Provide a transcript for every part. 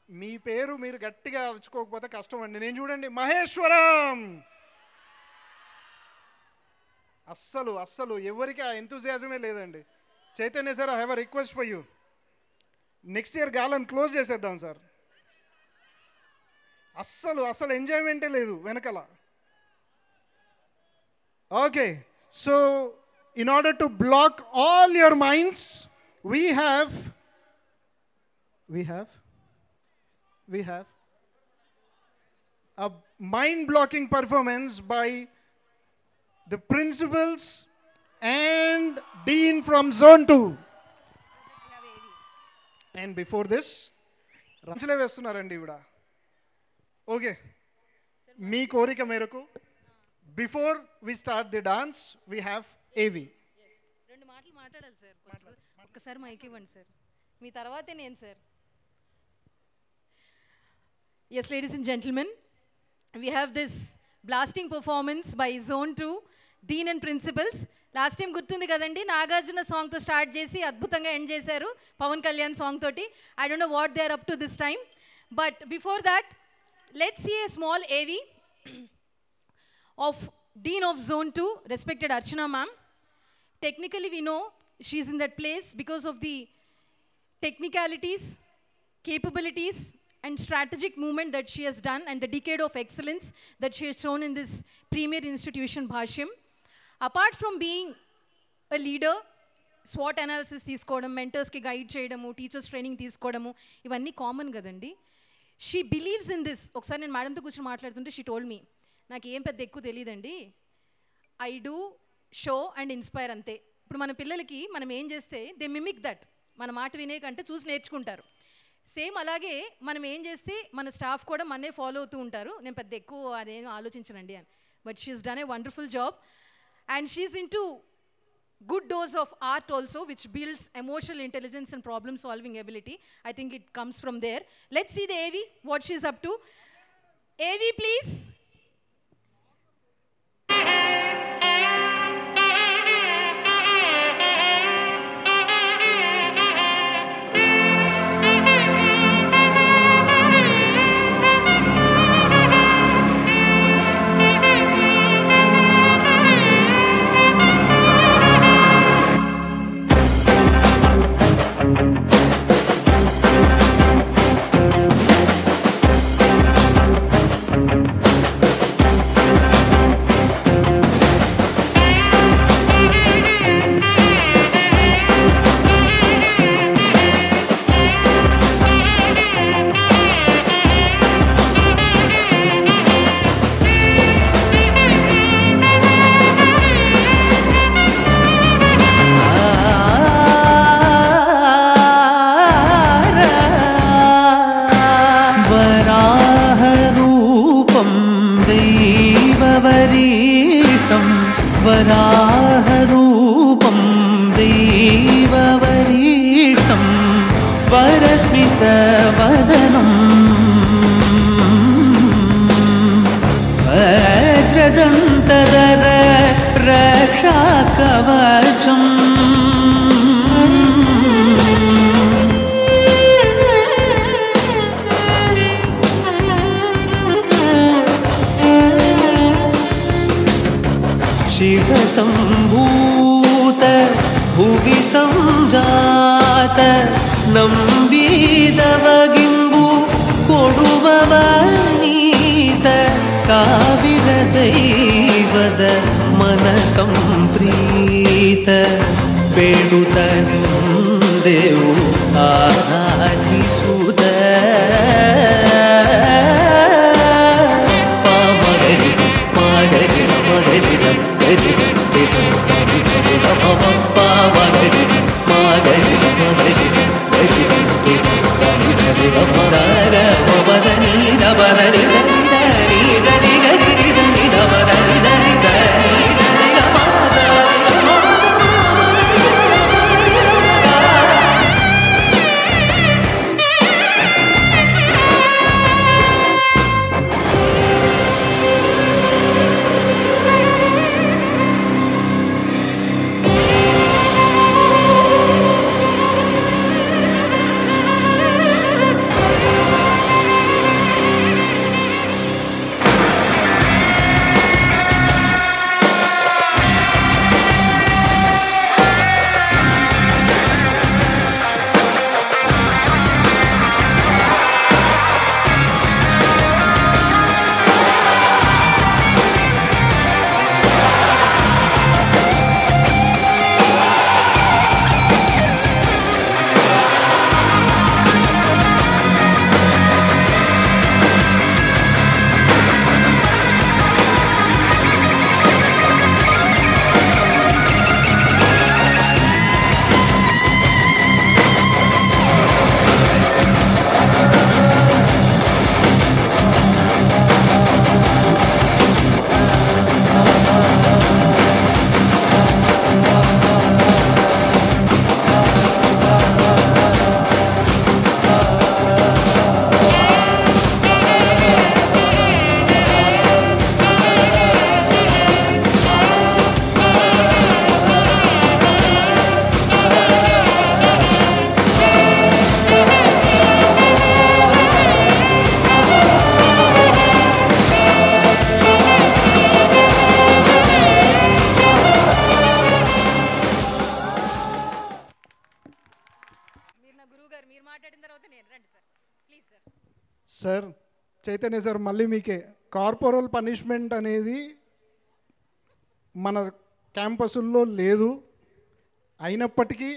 మీ పేరు మీరు గట్టిగా అరుచుకోకపోతే కష్టం అండి. నేను చూడండి మహేశ్వరం, అస్సలు ఎవరికి ఆ ఎంతూజియాజమే లేదండి. Chaitanya sir, I have a request for you, next year గాలను క్లోజ్ చేసేద్దాం సార్. అస్సలు ఎంజాయ్మెంటే లేదు వెనకాల. Okay, so in order to block all your minds, we have a mind blocking performance by the principals and dean from zone 2. And before this రంచలే వేస్తున్నారండి ఇవిడ. ఓకే, మీ కోరిక మేరకు before we start the dance we have AV. రెండు మాటలు మాట్లాడాలి sir, ఒక్కసారి మైక్ ఇవ్వండి సార్, మీ తర్వాతే నేను sir. Yes, ladies and gentlemen, we have this blasting performance by Zone 2, Dean and Principals. Last time గుర్తుంది కదండి, నాగార్జున సాంగ్తో స్టార్ట్ చేసి అద్భుతంగా ఎండ్ చేశారు పవన్ కళ్యాణ్ సాంగ్ తోటి. I don't know what they are up to this time, but before that, let's see a small AV of Dean of Zone 2, respected Archana ma'am. Technically we know she's in that place because of the technicalities, capabilities and strategic movement that she has done and the decade of excellence that she has shown in this premier institution Bhashyam. Apart from being a leader, SWOT analysis తీసుకోవడం, mentors కి guide చేయడము, teachers training తీసుకోవడము, ఇవన్నీ common కదండి. She believes in this. ఒకసారి నేను మేడంతో కూర్చొని మాట్లాడుతుంటే షీ టోల్డ్ మీ, నాకు ఏం పెద్ద ఎక్కువ తెలియదండి, I do show and inspire అంతే. ఇప్పుడు మన పిల్లలకి మనం ఏం చేస్తే దే మిమిక్ దట్, మన మాట వినే కంటే చూసి నేర్చుకుంటారు. సేమ్ అలాగే మనం ఏం చేస్తే మన స్టాఫ్ కూడా మన్నే ఫాలో అవుతూ ఉంటారు. నేను పెద్ద ఎక్కువ అదేం ఆలోచించనండి అని. But she's done a wonderful job and she's into good dose of art also, which builds emotional intelligence and problem solving ability. I think it comes from there. Let's see the AV, what she's up to. AV please. वराहरूपं दैववरीष्टं वरस्मितवदनं वज्रदन्तधर रक्षाकवचम् शिवसम्भूत भुवि संजात नम्बिदवगिम्बु कोडुववनीत ಸಾವಿರ ದೈವದ ಮನಸಂಪ್ರೀತ ಬೇಡುತ್ತ ನಿಂದೆವು ಆರಾಧಿಸುತ್ತ గురువు గారు మీరు మాట్లాడిన తర్వాత నేను రండి sir please sir. Sir Chaitanya sir మళ్ళీ మీకే కార్పొరల్ పనిష్మెంట్ అనేది మన క్యాంపసుల్లో లేదు. అయినప్పటికీ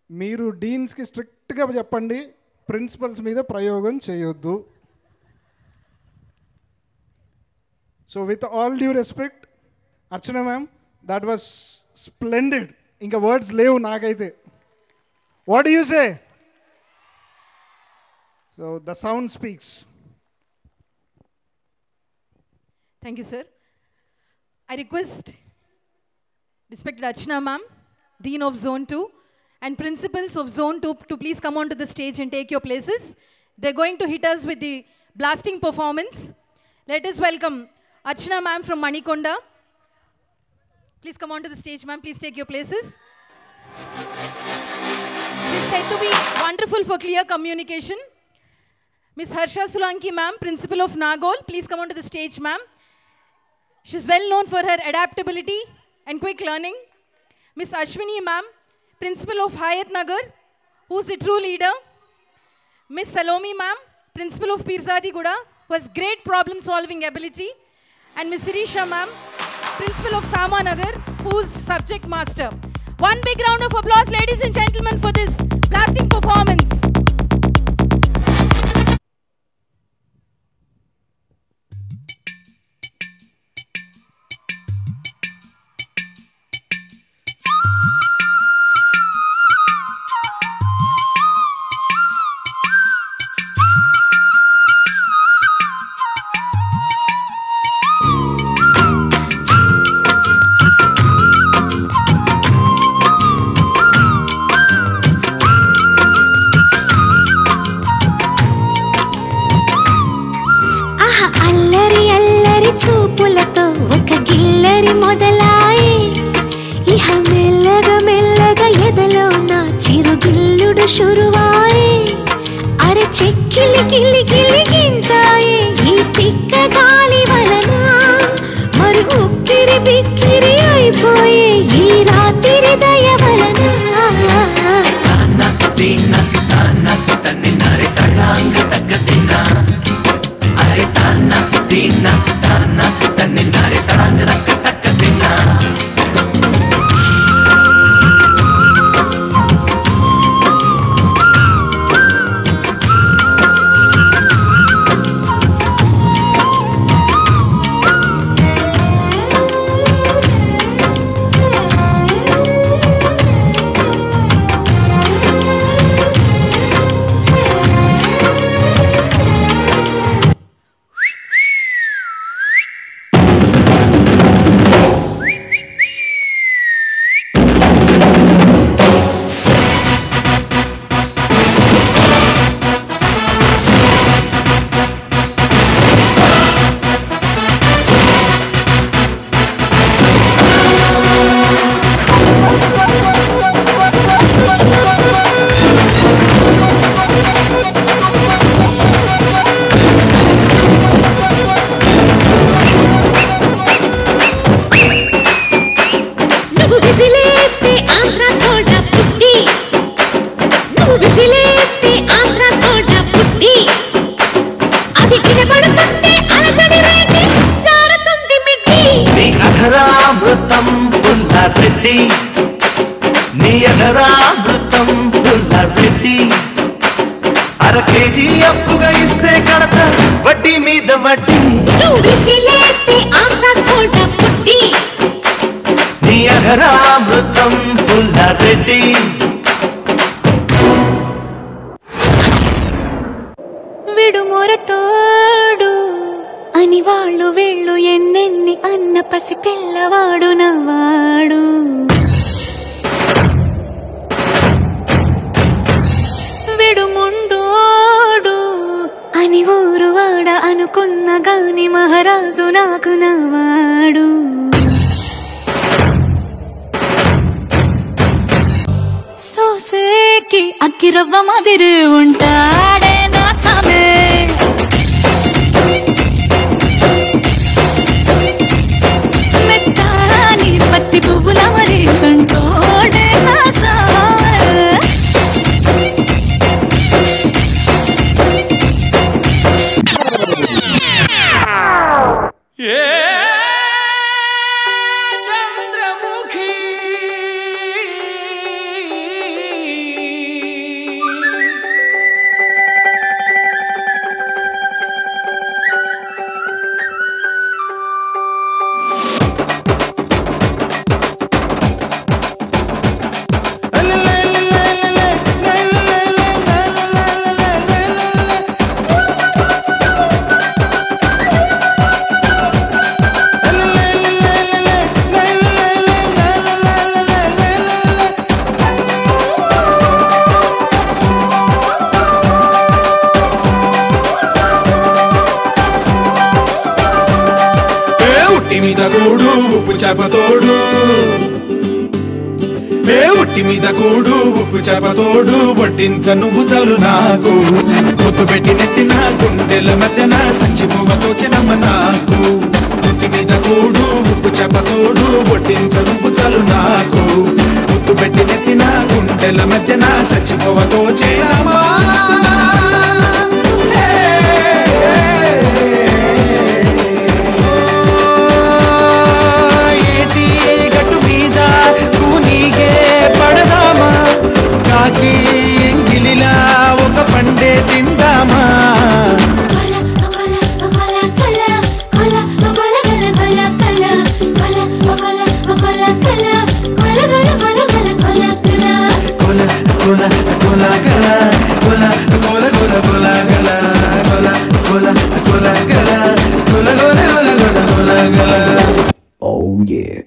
మీరు డీన్స్కి స్ట్రిక్ట్గా చెప్పండి, ప్రిన్సిపల్స్ మీద ప్రయోగం చేయొద్దు. So with all due respect Archana ma'am, that was splendid. ఇంకా వర్డ్స్ లేవు నాకైతే. What you say? So the sound speaks. Thank you, sir. I request respected Archana ma'am, Dean of Zone 2, and principals of Zone 2 to please come onto the stage and take your places. They're going to hit us with the blasting performance. Let us welcome Archana ma'am from Manikonda. Please come onto the stage, ma'am. Please take your places. She's said to be wonderful for clear communication. Miss Harsha Solanki ma'am, principal of Nagol. Please come onto the stage, ma'am. She's well known for her adaptability and quick learning. Miss Ashwini ma'am, principal of Hayat Nagar, who's a true leader. Miss Salomi ma'am, principal of Pirzadi Guda, who has great problem solving ability. And Miss Sirisha ma'am, principal of Sama Nagar, who's subject master. One big round of applause, ladies and gentlemen, for this blasting performance. చూపులతో ఒక గిల్లరి మొదలాయి ఇహ మెల్లగా మెల్లగా ఎదలో నా చిరుగిల్లుడు షురువాయి అర చెక్కిలి గిల్లి గిల్లి గింతాయి ఈ తిక్క గాలి వలన మరి ఉక్కిరి బిక్కిరి అయిపోయే ఈ రాత్రి దయ వలన విడుమొరటోడు అని వాళ్ళు వీళ్ళు ఎన్నెన్ని అన్న పసి పిల్లవాడు నవ్వాడు విడుముండోడు అని ఊరు వాడ అనుకున్న గాని మహారాజు నాకు నవ్వాడు సోసేకి అక్కిరవ్వ మాదిరి ఉంటాడే నా సమే మెత్తాని పత్తి పువ్వుల మరి సంటోడే నా సమే మీద కూడు ఉప్పు చేపతోడు ఉట్టి మీద కూడు ఉప్పు చేపతోడు వడ్డించ నువ్వు చాలు నాకు ముద్దు పెట్టి నెత్తిన గుండెల మధ్యన సంచి పువ్వతో చిన్నమ్మ నాకు ఉట్టి మీద కూడు ఉప్పు చేపతోడు వడ్డించ నువ్వు చాలు నాకు ముద్దు పెట్టి నెత్తిన గుండెల మధ్యన సంచి పువ్వతో చిన్నమ్మా ఎంగిలిలా ఒక పండే తిందామా Oh yeah.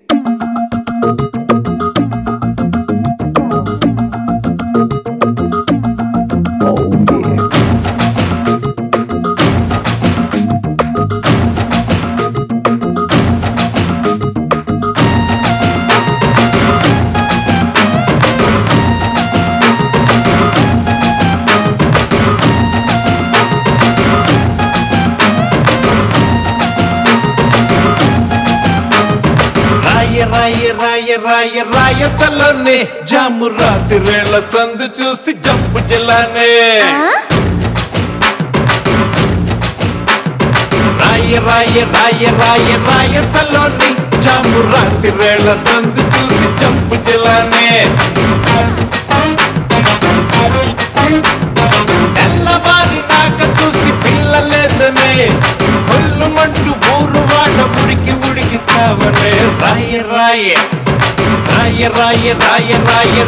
రాయసలోనే జాము రాత్రిరేళ్ల సందు చూసి జంపు జిల్లానే రాయసలోనే జాము రాత్రిరేళ్ల సందు చూసి జంపు జిల్లానే తెల్లవారి నాక చూసి పిల్లలేదనే కొల్లుమంటూ ఊరు వాడ ఉడికి ఉడికి చావనే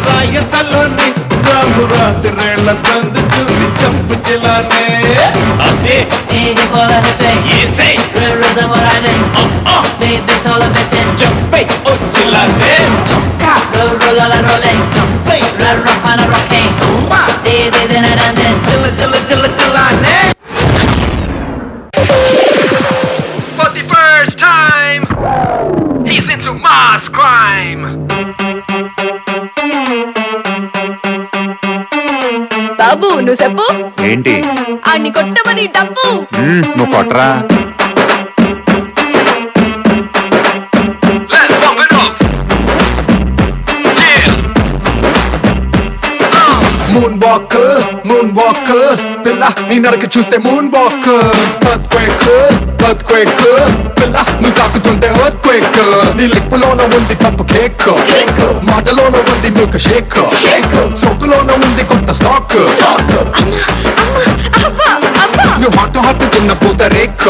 రాయసలోని జాము రాత్రిరేళ్ల సందు చూసి చంపు జిల్లానే అదే చంపై వచ్చిలానే జిల్లానే For the first time he's into mass crime. బాబు నువ్వు చెప్పు ఏంటి అన్ని కొట్టమని డబ్బు నువ్వు కొట్టరా మూన్ వాకర్ పిల్ల నీ నడక చూస్తే మూన్ వాకర్ ఎర్త్క్వేక్ పిల్ల నువ్వు తాకుతుంటే ఎర్త్క్వేక్ నీ లిప్పులోన ఉంది కప్పు కేక్ మాటలోన ఉంది మిల్క్ షేక్ సోకులోన ఉంది కొత్త స్టాక్ నువ్వు హాట్ తిన్న పూత రేక్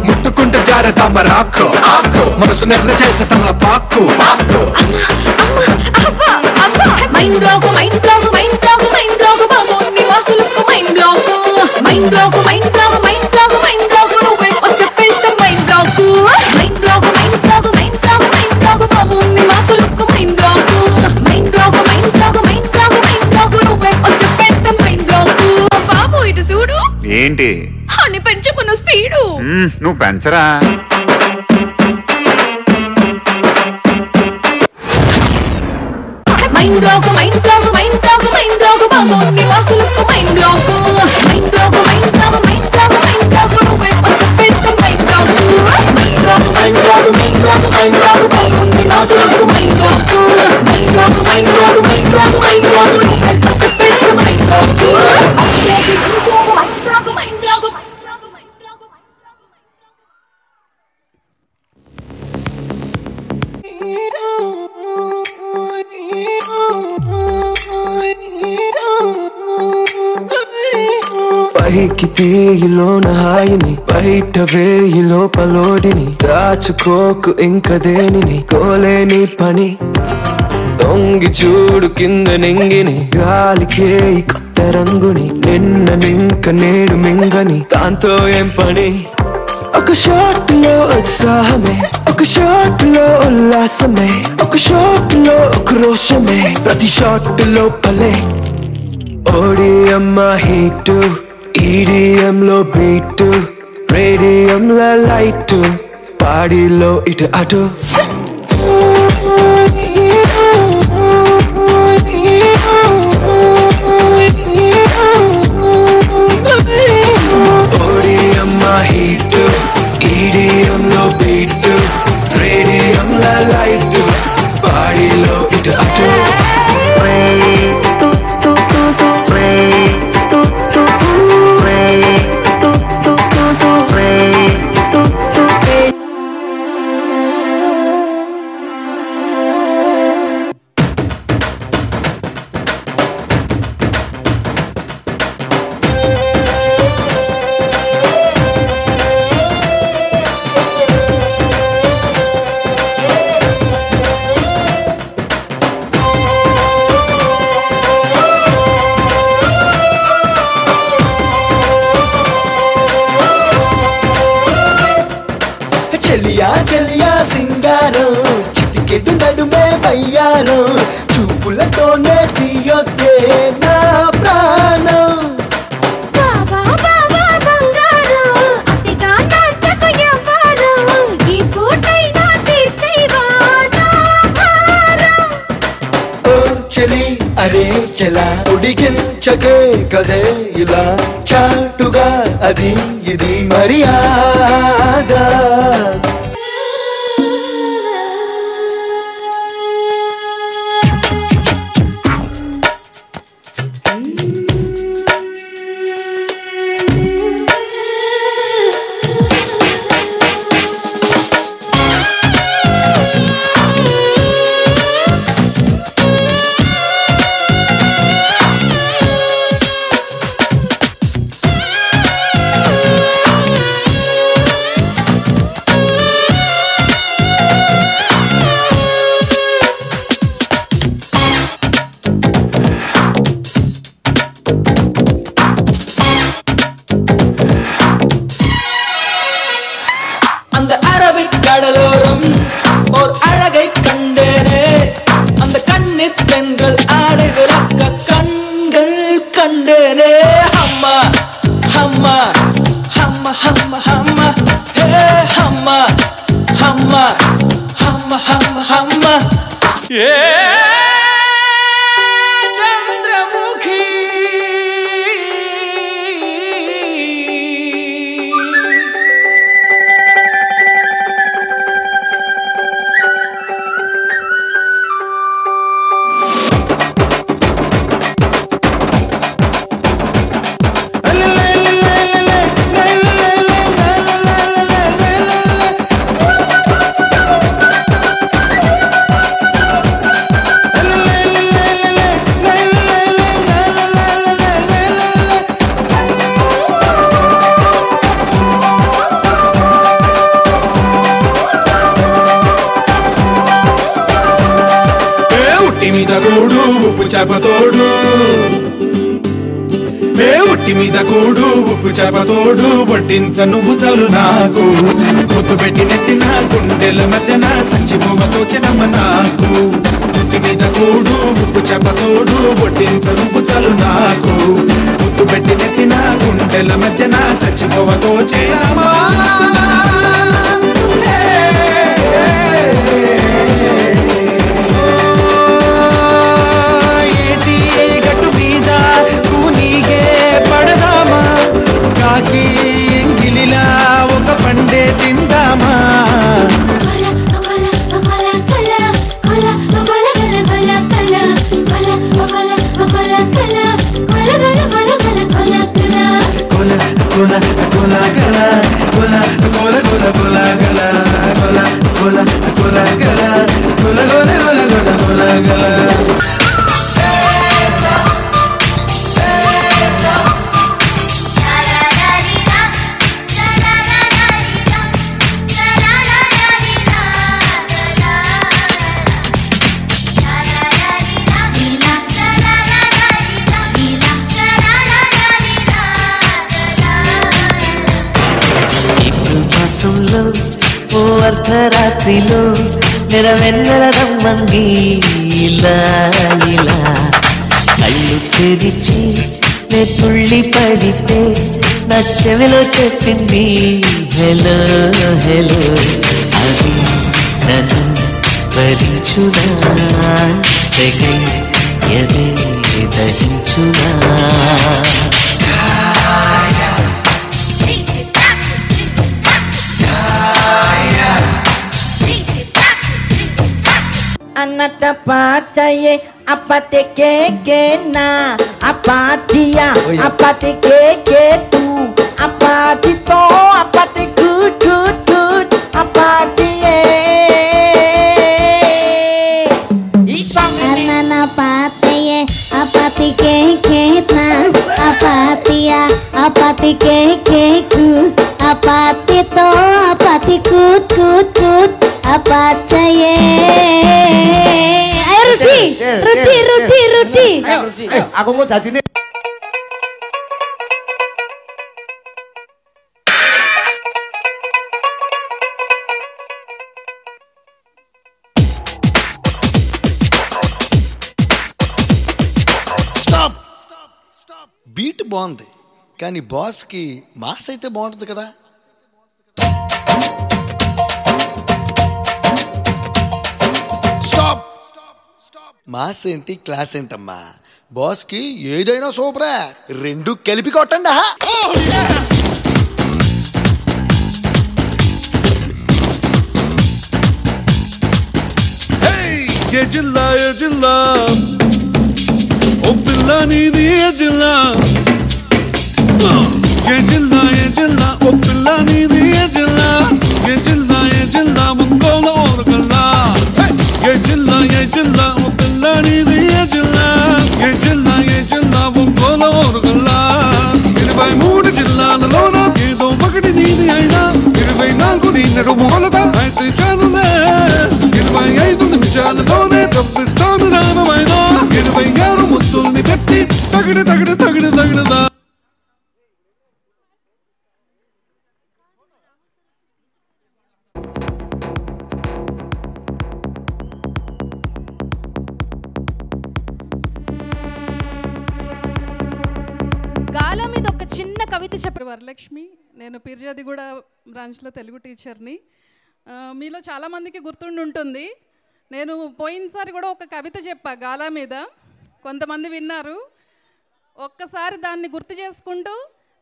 ముట్టుకుంటే జారదా మరాకు మనసు నెర్ర చేసే తమ పాకు mind block mind block mind block mind block బాబు నీ వాసులకు mind block mind block mind block mind block mind block నువ్వే చెప్పేస్తే mind block mind block mind block mind block mind block బాబు నీ వాసులకు mind block mind block mind block mind block mind block నువ్వే చెప్పేస్తే మైండ్ బ్లాక్ బాబు ఇటు చూడు ఏంటి అని పెంచుకున్న స్పీడు నువ్వు పెంచరా mind block mind block mind block mind block బాబు నీ వాసులకు mind block mind block mind block mind block mind block నువ్వే చెప్పేస్తే mind block mind block mind block mind block mind block బాబు నీ వాసులకు mind block mind block mind block mind block mind block నువ్వే చెప్పేస్తే mind block mind block mind block పైకి తీయిలోన హాయిని బయట వేయి లోపలోడిని దాచుకోకు ఇంక దేనిని కోలేని పని తొంగి చూడు కింద నింగిని గాలికే కొత్త రంగుని నిన్న నింక నేడు మింగని దాంతో ఏం పని ఒక షాట్ లో ఉత్సాహమే ఒక షాట్ లో ఉల్లాసమే ఒక షాట్ లో ఒక రోషమే ప్రతి షాట్ లోపలే ఓడిఎం హీటు ఈడిఎం లో బీటు రేడియం లో లైట్ పాడిలో ఇటు అటు ఓడియమ్మ హీట్ ఈడియంలో బీట్ రేడియంలో లైట్ పాడిలో ఇటు అటు చెలియా చెలియా సింగారం చిటికెడు నడుమే వయ్యారం చూపులతోనే తీయొద్దే నా ప్రాణం బావా బావా బంగారం అతిగా నాచకు ఎవ్వరం ఈ పూటైనా తీర్చేవా నా భారం ఓ చెలి అరే చెలా ఉడికించకే కదే ఇలా చాటుగా అది ఇది మర్యాద கடலோரம் ஓர் அழகை கண்டேனே அந்த கண்ணி தென்றல் ஆடுகிறக்க கண்கள் கண்டேனே அம்மா அம்மா அம்மா அம்மா அம்மா ஹே அம்மா அம்மா அம்மா அம்மா அம்மா ஏ కూడు ఉప్పు చేపతోడు ఉట్టి మీద కూడు ఉప్పు చేపతోడు వడ్డించ నువ్వు చాలు నాకు ముద్దు పెట్టి నెత్తిన గుండెల మధ్యన సంచి పువ్వతో చెనమ్మ నాకు ఉట్టి మీద కూడు ఉప్పు చేపతోడు వడ్డించ నువ్వు చాలు నాకు ముద్దు పెట్టి నెత్తిన గుండెల మధ్యన సంచి పువ్వతో చెనమ్మా కాకి ఎంగిలిలా ఒక పండే తిందామా ఓ అర్ధరాత్రిలో నెరవెన్నెల రమ్మంది ఇలా ఇలా కళ్ళు తెరిచి నే తుళ్ళి పడితే నా చెవిలో చెప్పింది హెలో హెలో. అది నన్ను భరించునా సెగై ఎదే దహించునా. Anata pacaye apate keke na apatia apate keke tu apati to apate good good good apatie. Anana pacaye apate keke na apatia apate keke tu apati to apati good good good apacaye. Ruti. Aku mau jadi nih. Stop. Beat బాగుంది కానీ బాస్కి mass అయితే బాగుంటుంది కదా. Mass ఏంటి class ఏంటమ్మా, బాస్కి ఏదైనా సూపరే, రెండు కలిపి కొట్టండి. ఏ జిల్లా ఓ పిల్ల నీది ఏ జిల్లా, ఏ జిల్లా ఓ పిల్ల నీది ఏ జిల్లా, ఏ జిల్లా ముంగోల ఓరగల్లా. ఏ జిల్లా ఓ పిల్ల నీది ఏ జిల్లా, ఏ జిల్లా ముంగోల ఓరగల్లా. 23 జిల్లాలలోన ఏదో ఒకటి నీది అయినా 24 నీ నడుమూలదా అయితే చాలులే. 25 నిమిషాలలోనే తప్పిస్తాను నామమైనా 26 ముద్దుల్ని పెట్టి తగిడదా. గాలా మీద ఒక చిన్న కవిత చెప్పరు. వరలక్ష్మి, నేను పీర్జాదిగూడ బ్రాంచ్లో తెలుగు టీచర్ని. మీలో చాలామందికి గుర్తుండి ఉంటుంది, నేను పోయినసారి కూడా ఒక కవిత చెప్పా గాలా మీద, కొంతమంది విన్నారు. ఒక్కసారి దాన్ని గుర్తు చేసుకుంటూ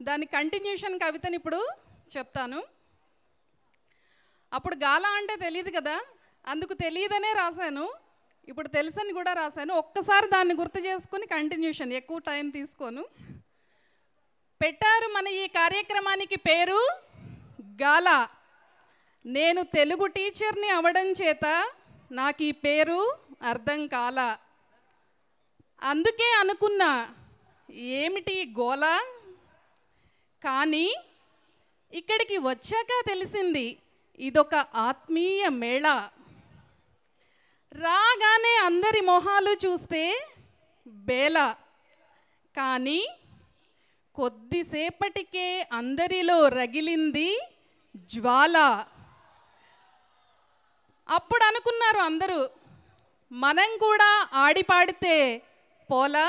దాని కంటిన్యూషన్ కవితని ఇప్పుడు చెప్తాను. అప్పుడు గాలా అంటే తెలియదు కదా, అందుకు తెలియదనే రాశాను. ఇప్పుడు తెలుసని కూడా రాశాను. ఒక్కసారి దాన్ని గుర్తు చేసుకుని కంటిన్యూషన్, ఎక్కువ టైం తీసుకోను. పెట్టారు మన ఈ కార్యక్రమానికి పేరు గాలా. నేను తెలుగు టీచర్ని అవడం చేత నాకు ఈ పేరు అర్థం కాల. అందుకే అనుకున్నా ఏమిటి గోల, కానీ ఇక్కడికి వచ్చాక తెలిసింది ఇదొక ఆత్మీయ మేళ. రాగానే అందరి మొహాలు చూస్తే బేల, కానీ కొద్దిసేపటికే అందరిలో రగిలింది జ్వాల. అప్పుడు అనుకున్నారు అందరూ, మనం కూడా ఆడిపాడితే పోలా.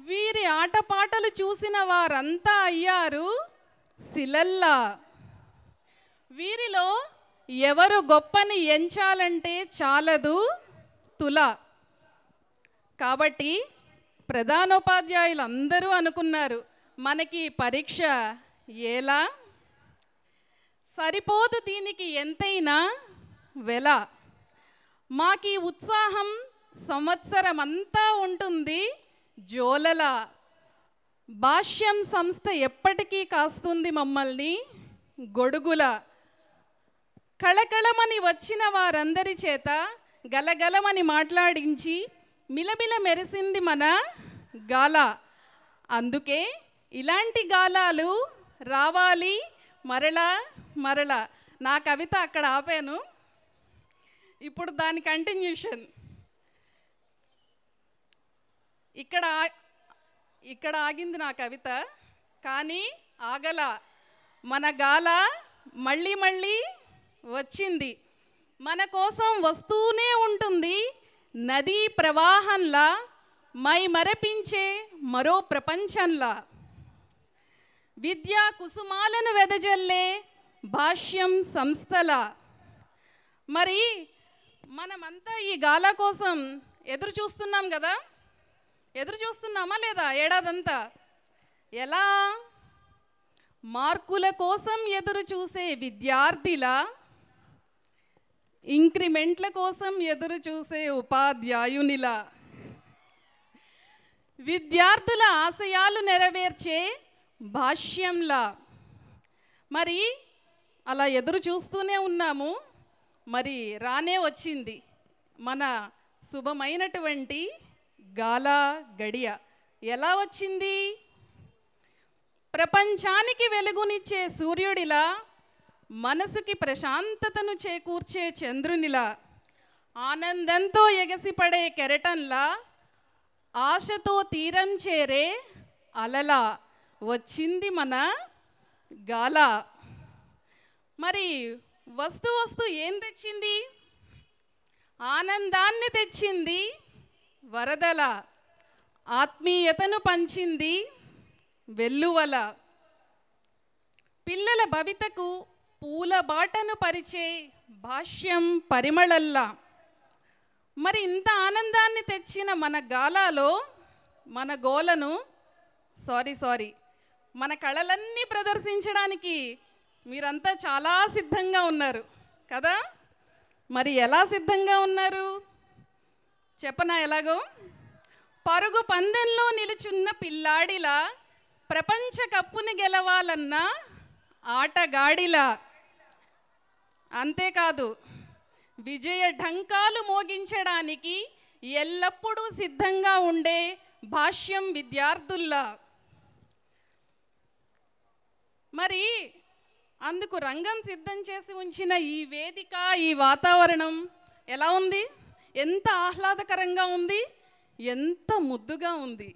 వీరి ఆటపాటలు చూసిన వారంతా అయ్యారు శిలల్లా. వీరిలో ఎవరు గొప్పని ఎంచాలంటే చాలదు తుల. కాబట్టి ప్రధానోపాధ్యాయులు అందరూ అనుకున్నారు, మనకి పరీక్ష ఎలా, సరిపోదు దీనికి ఎంతైనా వెల. మాకీ ఉత్సాహం సంవత్సరం అంతా ఉంటుంది జోలల. భాష్యం సంస్థ ఎప్పటికీ కాస్తుంది మమ్మల్ని గొడుగుల. కళకళమని వచ్చిన వారందరి చేత గలగలమని మాట్లాడించి మిలమిల మెరిసింది మన గాల. అందుకే ఇలాంటి గాలాలు రావాలి మరలా మరలా. నా కవిత అక్కడ ఆపాను, ఇప్పుడు దాని కంటిన్యూషన్. ఇక్కడ ఆగింది నా కవిత, కానీ ఆగల. మన గాల మళ్ళీ మళ్ళీ వచ్చింది, మన కోసం వస్తూనే ఉంటుంది నదీ ప్రవాహంలా. మై మరపించే మరో ప్రపంచంలా, విద్యా కుసుమాలను వెదజల్లే భాష్యం సంస్థల. మరి మనమంతా ఈ గాలా కోసం ఎదురు చూస్తున్నాం కదా, ఎదురు చూస్తున్నామా లేదా ఏడాదంతా? ఎలా? మార్కుల కోసం ఎదురు చూసే విద్యార్థిలా, ఇంక్రిమెంట్ల కోసం ఎదురు చూసే ఉపాధ్యాయునిలా, విద్యార్థుల ఆశయాలు నెరవేర్చే భాష్యంలా. మరి అలా ఎదురు చూస్తూనే ఉన్నాము. మరి రానే వచ్చింది మన శుభమైనటువంటి గాలా గడియ. ఎలా వచ్చింది? ప్రపంచానికి వెలుగునిచ్చే సూర్యుడిలా, మనసుకి ప్రశాంతతను చేకూర్చే చంద్రునిలా, ఆనందంతో ఎగసిపడే కెరటంలా, ఆశతో తీరం చేరే అలలా వచ్చింది మన గాల. మరి వస్తూ వస్తూ ఏం తెచ్చింది? ఆనందాన్ని తెచ్చింది వరదల, ఆత్మీయతను పంచింది వెల్లువల, పిల్లల భవితకు పూల బాటను పరిచే భాష్యం పరిమళల్లా. మరి ఇంత ఆనందాన్ని తెచ్చిన మన గాలాలో మన గోలను సారీ మన కళలన్నీ ప్రదర్శించడానికి మీరంతా చాలా సిద్ధంగా ఉన్నారు కదా. మరి ఎలా సిద్ధంగా ఉన్నారు చెప్పనా? ఎలాగో పరుగు పందెంలో నిలుచున్న పిల్లాడిలా, ప్రపంచ కప్పుని గెలవాలన్న ఆటగాడిలా, అంతేకాదు విజయ ఢంకాలు మోగించడానికి ఎల్లప్పుడూ సిద్ధంగా ఉండే భాష్యం విద్యార్థుల్లా. మరి అందుకు రంగం సిద్ధం చేసి ఉంచిన ఈ వేదిక, ఈ వాతావరణం ఎలా ఉంది? ఎంత ఆహ్లాదకరంగా ఉంది, ఎంత ముద్దుగా ఉంది,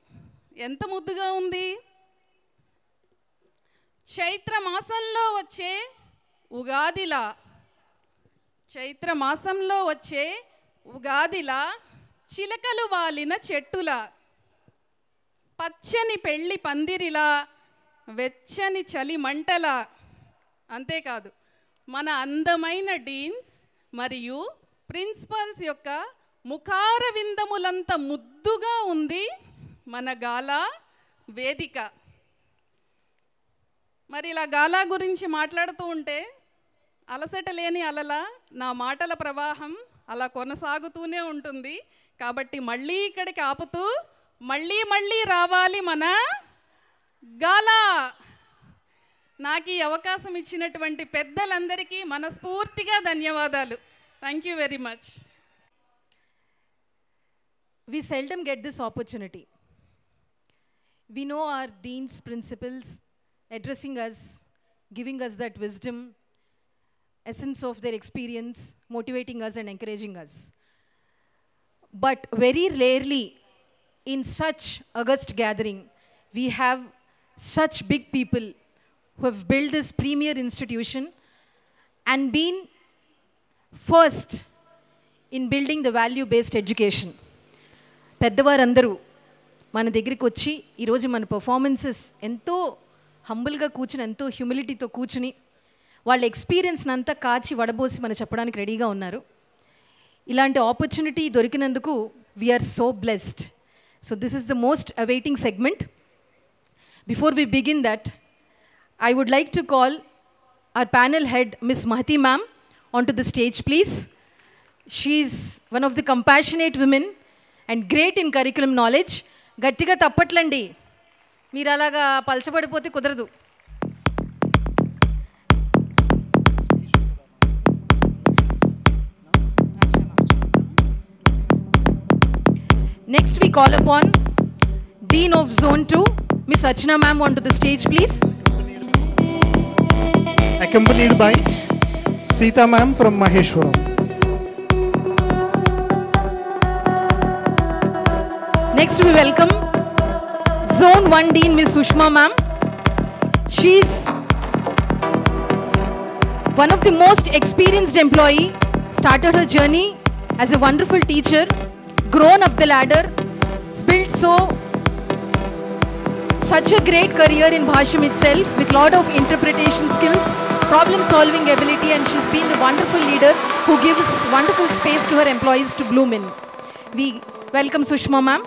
ఎంత ముద్దుగా ఉంది. చైత్ర మాసంలో వచ్చే ఉగాదిలా, చైత్ర మాసంలో వచ్చే ఉగాదిలా, చిలకలు వాలిన చెట్టులా, పచ్చని పెళ్లి పందిరిలా, వెచ్చని చలి మంటలా. అంతేకాదు మన అందమైన డీన్స్ మరియు ప్రిన్సిపల్స్ యొక్క ముఖార విందములంత ముద్దుగా ఉంది మన గాలా వేదిక. మరి ఇలా గాలా గురించి మాట్లాడుతూ ఉంటే అలసట లేని అలలా నా మాటల ప్రవాహం అలా కొనసాగుతూనే ఉంటుంది. కాబట్టి మళ్ళీ ఇక్కడికి ఆపుతూ మళ్ళీ రావాలి మన గాలా. నాకు ఈ అవకాశం ఇచ్చినటువంటి పెద్దలందరికీ మనస్ఫూర్తిగా ధన్యవాదాలు. Thank you very much. We seldom get this opportunity. We know our deans, principals addressing us, giving us that wisdom, essence of their experience, motivating us and encouraging us. But very rarely in such august gathering, we have such big people who have built this premier institution and been first in building the value-based education. పెద్దవారందరూ మన దగ్గరికి వచ్చి ఈరోజు మన performances ఎంతో హంబుల్గా కూర్చుని, ఎంతో హ్యూమిలిటీతో కూర్చుని వాళ్ళ ఎక్స్పీరియన్స్ని అంతా కాచి వడబోసి మన చెప్పడానికి రెడీగా ఉన్నారు. ఇలాంటి ఆపర్చునిటీ దొరికినందుకు we are so blessed. So this is the most awaiting segment. Before we begin that, I would like to call our panel head, Ms. Mahati ma'am, onto the stage, please. She is one of the compassionate women and great in curriculum knowledge. గట్టిగా తప్పట్లండి, మీరు అలాగా పలచబడిపోతే కుదరదు. Next we call upon Dean of Zone 2, Ms. Archana ma'am, onto the stage, please. Accompanied by Sita ma'am from Maheshwaram. Next we welcome Zone 1 Dean Ms. Sushma ma'am. She's one of the most experienced employee, started her journey as a wonderful teacher, grown up the ladder, built So, such a great career in Bhashyam itself with lot of interpretation skills, problem solving ability, and she's been a wonderful leader who gives wonderful space to her employees to bloom in. We welcome Sushma ma'am.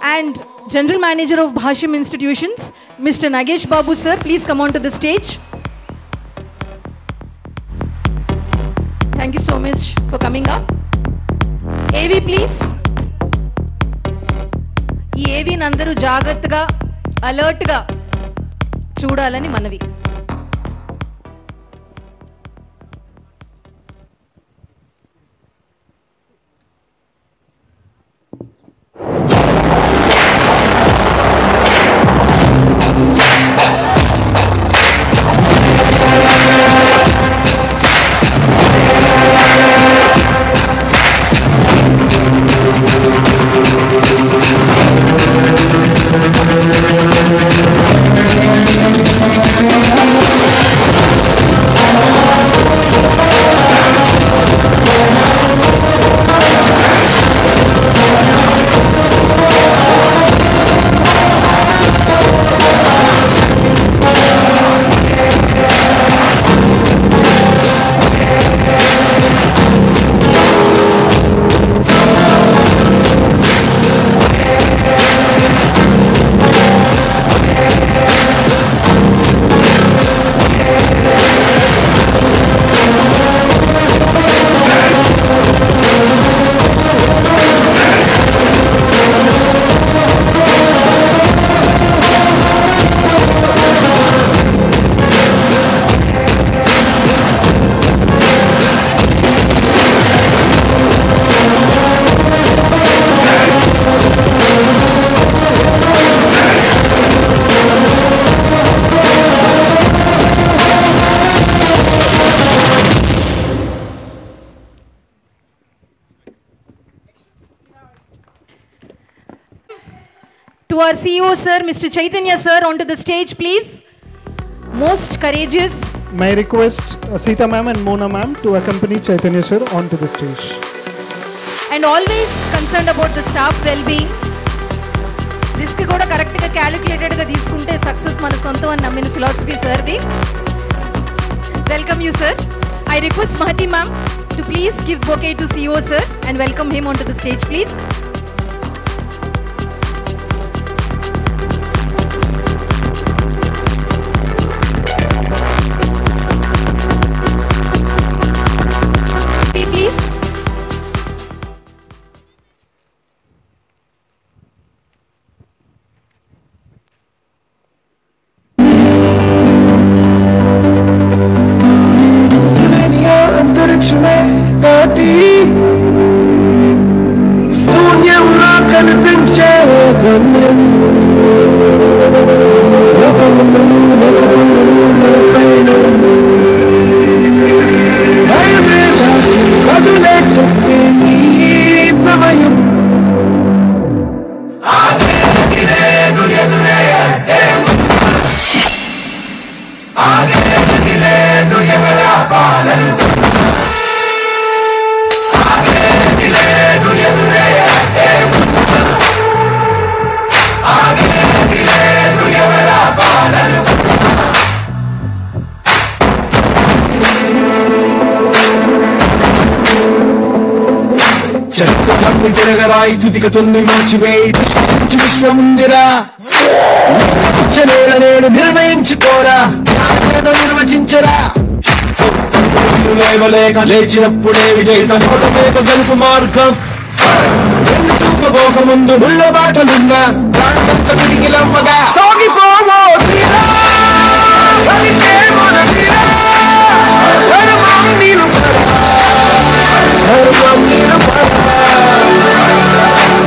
And General Manager of Bhashyam Institutions, Mr. Nagesh Babu sir, please come on to the stage. Thank you so much for coming up. AV please. ఈ ఏవీని అందరూ జాగ్రత్తగా అలర్ట్గా చూడాలని మనవి. To our CEO sir, Mr. Chaitanya sir, onto the stage please. Most courageous. May I request Sita ma'am and Mona ma'am to accompany Chaitanya sir onto the stage. And always concerned about the staff well-being. Risk kuda correct ga calculated ga తీసుకుంటే success మన సొంతం అని నమ్మిన philosophy sir the. Welcome you sir. I request Mahati ma'am to please give bouquet to CEO sir and welcome him onto the stage please. శూన్యంలో కనిపించే గమ్యం కదులే చెప్పే నీ సమయం లేదు ఎవరా పాలన లేదు ఎదురే లేదు ఎవరా పాలన చక్రవర్తి తిరగరాయి స్థితిగతుల్ని మార్చివేయి విశ్వముందిరా నేను నిర్ణయించుకోరా నిర్వచించరా లేవలేక లేచినప్పుడే విజేత నోటలేక గెలుపు మార్గం చూపబోక ముందు ముళ్ళ బాటలున్నా ప్రాణమంత పిడికిలమ్మగా సాగిపోవో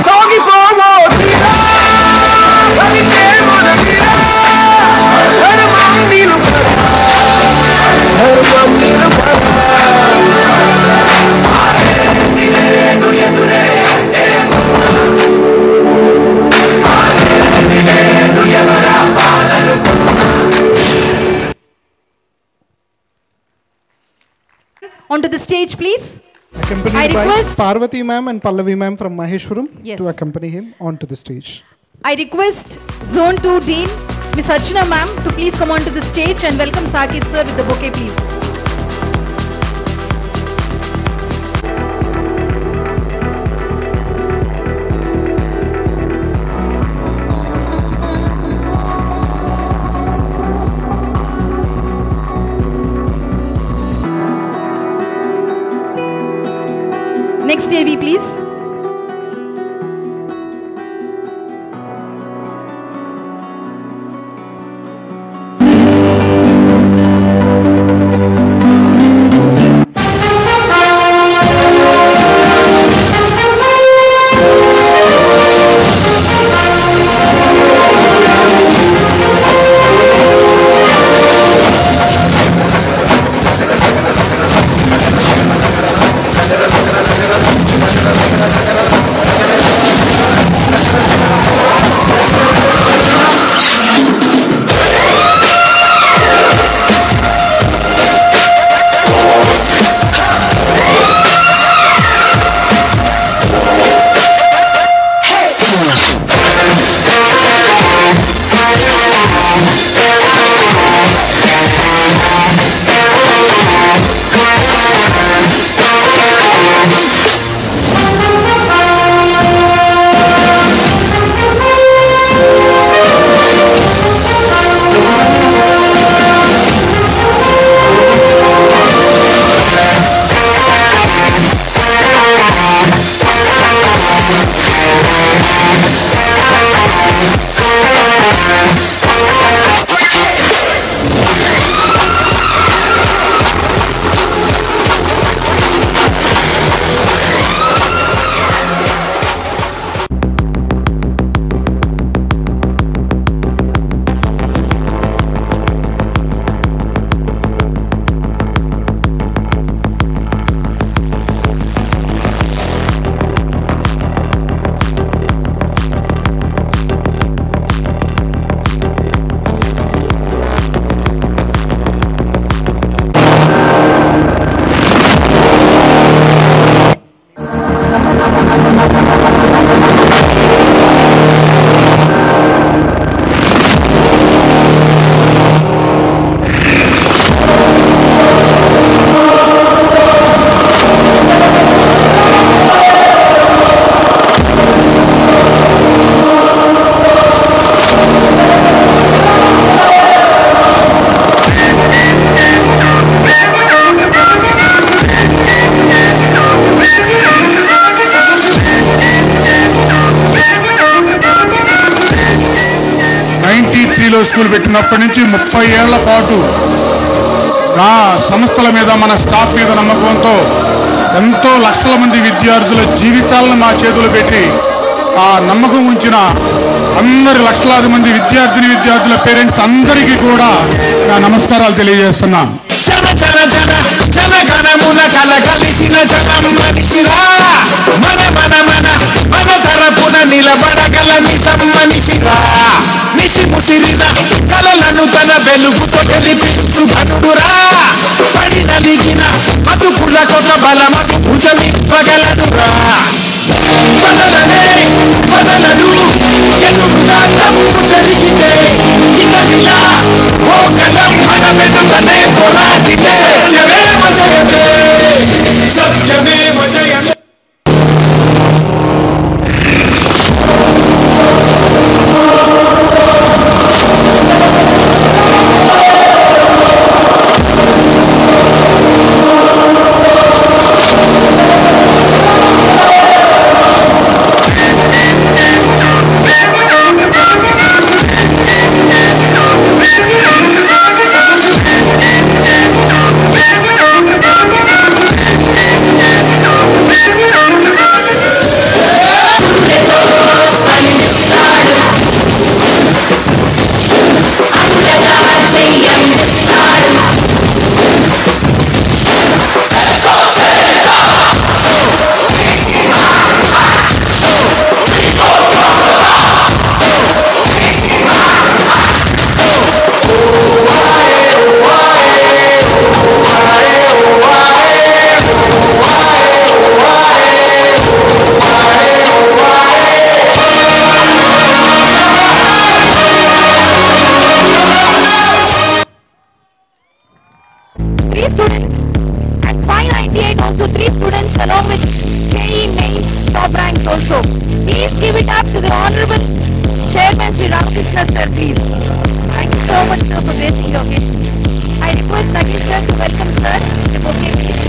సాగిపోవో Onto the stage please. Accompanied by request Parvati ma'am and Pallavi ma'am from Maheshwaram Yes. to accompany him onto the stage. I request Zone 2 Dean, Miss Archana ma'am, to please come onto the stage and welcome Sakit sir with the bouquet, please. Next AV, please. School పెట్టినప్పటి నుంచి 30 ఏళ్ల పాటు నా సంస్థల మీద మన staff మీద నమ్మకంతో ఎంతో లక్షల మంది విద్యార్థుల జీవితాలను మా చేతులు పెట్టి ఆ నమ్మకం ఉంచిన అందరి లక్షలాది మంది విద్యార్థుల పేరెంట్స్ అందరికీ కూడా నా నమస్కారాలు తెలియజేస్తున్నాను. మన తరపున నిలబడగల నిజం మనిషిరా నిసి ముసిరిన కలలను తన వెలుగుతో తెలిపించు ఘనుడురా పడి నలిగిన బతుకుల కొస బలమకు భుజమివ్వగలడురా వదలను ఎదురుగా తప్పు జరిగితే ఇతనిలా ఓ కలం మన వెనుకనే పోరాడితే సత్యమేవ జయతే also. Please give it up to the Honorable Chairman Sri Ramakrishna sir, please. Thank you so much, sir, for gracing the occasion. I request Nagin sir to welcome sir to the bouquet, please.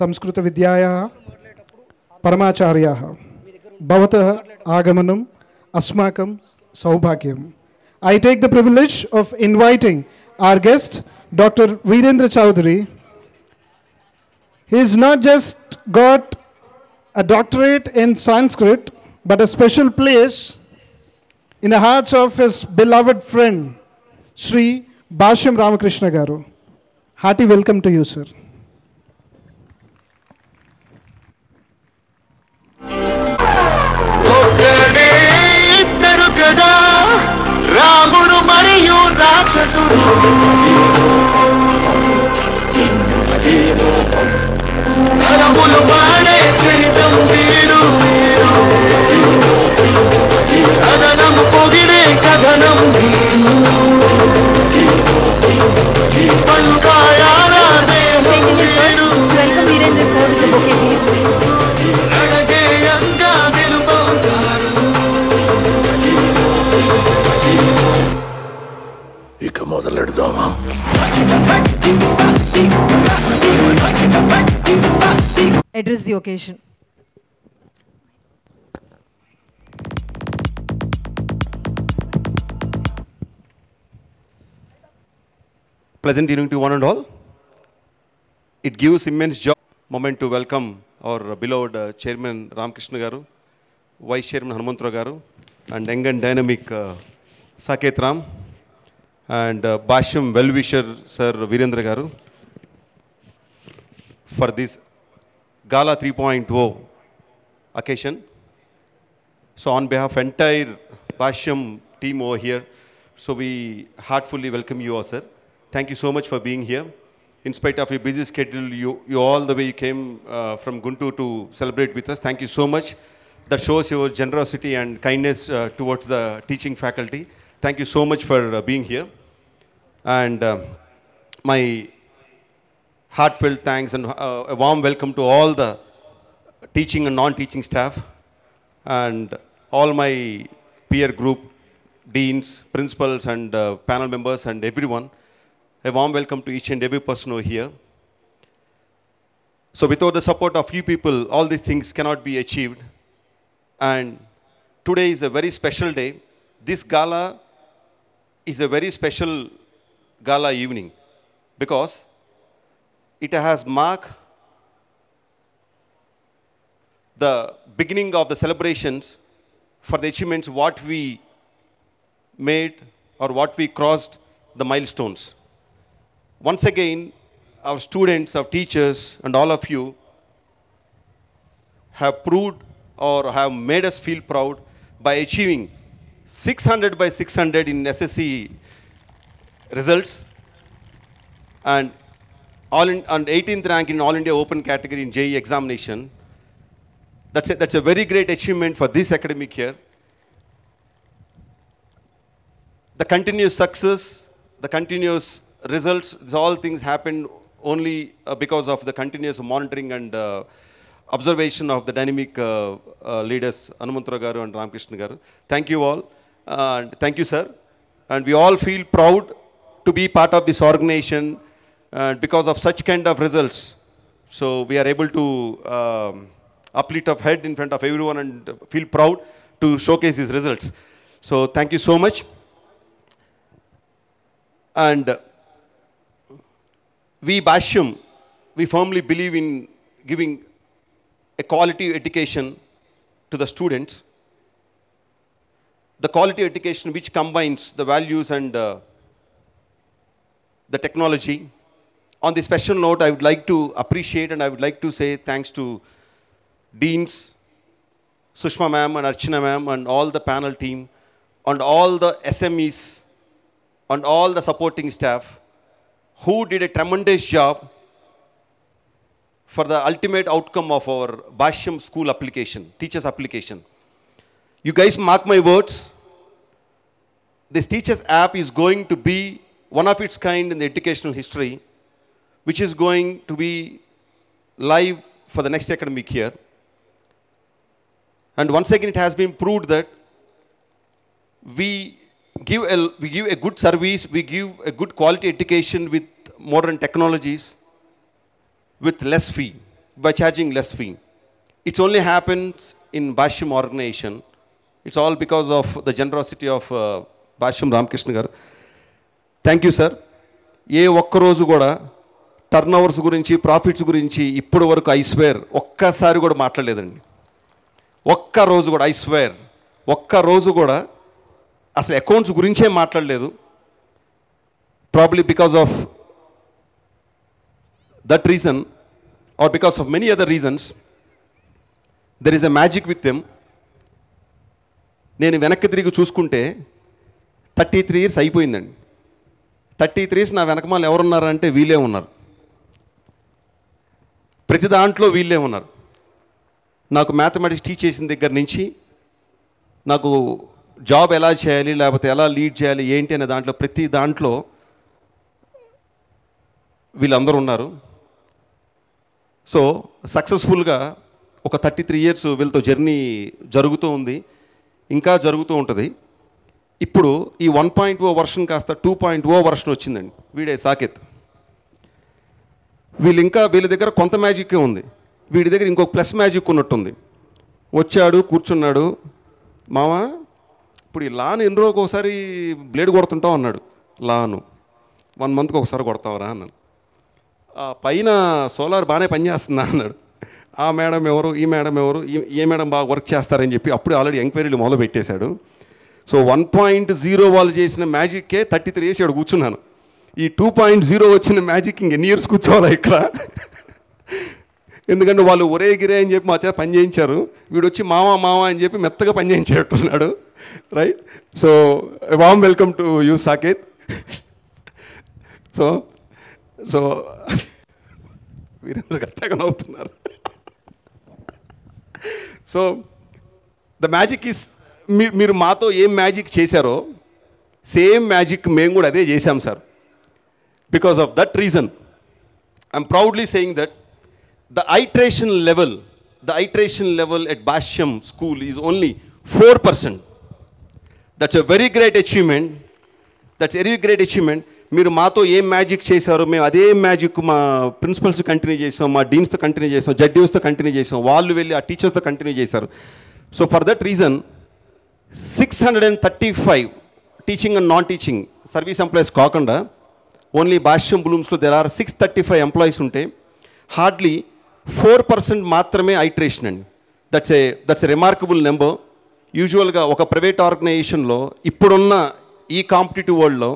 Sanskrit विद्यायाः परमाचार्याः भवतः आगमनम् अस्माकं सौभाग्यम्. I take the privilege of inviting our guest, Dr. Virendra Chowdhury. He has not just got a doctorate in Sanskrit, but a special place in the hearts of his beloved friend, Sri Bhashyam Ramakrishna Garu. Hearty welcome to you, sir. రాముడు మరియు రాక్షసుడు తరములు పాడే చరితం వీడు కథనము పొగిడే కథనం వీడు పలుకాయాల దేహం వీడు Welcome Virendra sir with the bouquet, please. రణగేయంగా వెలుపవుతాడు. ఇక మొదలెడదామా? Address the occasion. Pleasant evening to one and all. It gives immense joy moment to welcome our beloved Chairman Ramakrishna Garu, Vice Chairman Hanumantra Garu, and young and dynamic Saket Ram, and Bhashyam well-wisher Sir Virendra Garu for this Gala 3.0 occasion. So on behalf of entire Bhashyam team over here, so we heartfully welcome you all, sir. Thank you so much for being here. In spite of your busy schedule, you all the way you came from Guntur to celebrate with us. Thank you so much. That shows your generosity and kindness towards the teaching faculty. Thank you so much for being here. And my heartfelt thanks and a warm welcome to all the teaching and non-teaching staff and all my peer group, deans, principals and panel members and everyone. A warm welcome to each and every person over here. So without the support of you people, all these things cannot be achieved. And today is a very special day. This gala is a very special gala evening because it has marked the beginning of the celebrations for the achievements what we made or what we crossed the milestones. Once again, our students, our teachers, and all of you have proved or have made us feel proud by achieving 600 by 600 in SSC results and 18th rank in All India Open category in JEE examination. That's a very great achievement for this academic year. The continuous success, the continuous results, all things happened only because of the continuous monitoring and observation of the dynamic leaders, Hanumantra Garu and Ramakrishna Garu. Thank you all. And thank you, sir. And we all feel proud to be part of this organization because of such kind of results. So we are able to uplift our head in front of everyone and feel proud to showcase these results. So thank you so much. And we Bhashyam, we firmly believe in giving a quality education to the students. The quality education which combines the values and the technology. On this special note, I would like to appreciate and I would like to say thanks to Deans, Sushma ma'am and Archana ma'am and all the panel team and all the SMEs and all the supporting staff who did a tremendous job for the ultimate outcome of our Bhashyam school application, teachers application. You guys mark my words. This Teachers app is going to be one of its kind in the educational history, which is going to be live for the next academic year. And once again, it has been proved that we give a good service, we give a good quality education with modern technologies, with less fee, by charging less fee. It only happens in Bhashyam organization. It's all because of the generosity of Bhashyam Ramakrishna garu. Thank you, sir. ఏ ఒక్కరోజు కూడా turn overs గురించి, profits గురించి ఇప్పటి వరకు I swear ఒక్కసారి కూడా మాట్లాడలేదండి. ఒక్కరోజు కూడా ఐ స్వేర్ ఒక్కరోజు కూడా అసలు అకౌంట్స్ గురించే మాట్లాడలేదు. Probably because of that reason or because of many other reasons there is a magic with them. నేను వెనక్కి తిరిగి చూసుకుంటే 33 years అయిపోయిందండి. 33 years నా వెనకమాలు ఎవరున్నారంటే వీళ్ళే ఉన్నారు. ప్రతి దాంట్లో వీళ్ళే ఉన్నారు. నాకు మ్యాథమెటిక్స్ టీచ్ చేసిన దగ్గర నుంచి నాకు జాబ్ ఎలా చేయాలి, లేకపోతే ఎలా లీడ్ చేయాలి ఏంటి అనే దాంట్లో ప్రతి దాంట్లో వీళ్ళందరూ ఉన్నారు. సో సక్సెస్ఫుల్గా ఒక 33 years వీళ్ళతో జర్నీ జరుగుతూ ఉంది, ఇంకా జరుగుతూ ఉంటుంది. ఇప్పుడు ఈ 1.0 వర్షన్ కాస్త 2.0 వర్షన్ వచ్చిందండి. వీడే సాకేత్. వీళ్ళ దగ్గర కొంత మ్యాజిక్కే ఉంది, వీడి దగ్గర ఇంకొక ప్లస్ మ్యాజిక్ ఉన్నట్టుంది. వచ్చాడు, కూర్చున్నాడు. మామ ఇప్పుడు ఈ లాను ఎన్ని రోజులకు ఒకసారి బ్లేడ్ కొడుతుంటావు అన్నాడు. లాను 1 monthకి ఒకసారి కొడతావరా అన్నాను. పైన సోలార్ బాగానే పనిచేస్తుందా అన్నాడు. ఆ మేడం ఎవరు, ఈ మేడం ఎవరు, ఏ మేడం బాగా వర్క్ చేస్తారని చెప్పి అప్పుడే ఆల్రెడీ ఎంక్వైరీలు మొదలు పెట్టేశాడు. సో 1.0 వాళ్ళు చేసిన మ్యాజిక్కే 33 years ఇక్కడ కూర్చున్నాను. ఈ 2.0 వచ్చిన మ్యాజిక్ ఇంకెన్ని ఇయర్స్ కూర్చోవాలా ఇక్కడ? ఎందుకంటే వాళ్ళు ఒరే గిరే అని చెప్పి మా చేత పని చేయించారు. వీడు వచ్చి మామ అని చెప్పి మెత్తగా పని చేయించేట్టున్నాడు. Right. So warm welcome to you Saketh. So వీరందరూ గట్టగా నవ్వుతున్నారు. సో ద మ్యాజిక్ ఈస్, మీరు మాతో ఏం మ్యాజిక్ చేశారో సేమ్ మ్యాజిక్ మేము కూడా అదే చేశాం sir. Because of that reason I'm proudly saying that the iteration level at Bhashyam school is only 4%. That's a very great achievement. మీరు మాతో ఏం మ్యాజిక్ చేశారో మేము అదే మ్యాజిక్ మా ప్రిన్సిపల్స్ కంటిన్యూ చేసాం, మా డీన్స్తో కంటిన్యూ చేసాం, జడ్డీస్తో కంటిన్యూ చేసాం, వాళ్ళు వెళ్ళి ఆ టీచర్స్తో కంటిన్యూ చేశారు. So for that reason 635 teaching and non teaching service employees కాకుండా ఓన్లీ భాష్యం బ్లూమ్స్లో దెర్ ఆర్ 635 ఎంప్లాయీస్ ఉంటే హార్డ్లీ 4% మాత్రమే ఐటరేషన్ అండి. That's a remarkable number. యూజువల్గా ఒక ప్రైవేట్ ఆర్గనైజేషన్లో ఇప్పుడున్న ఈ కాంపిటేటివ్ వరల్డ్లో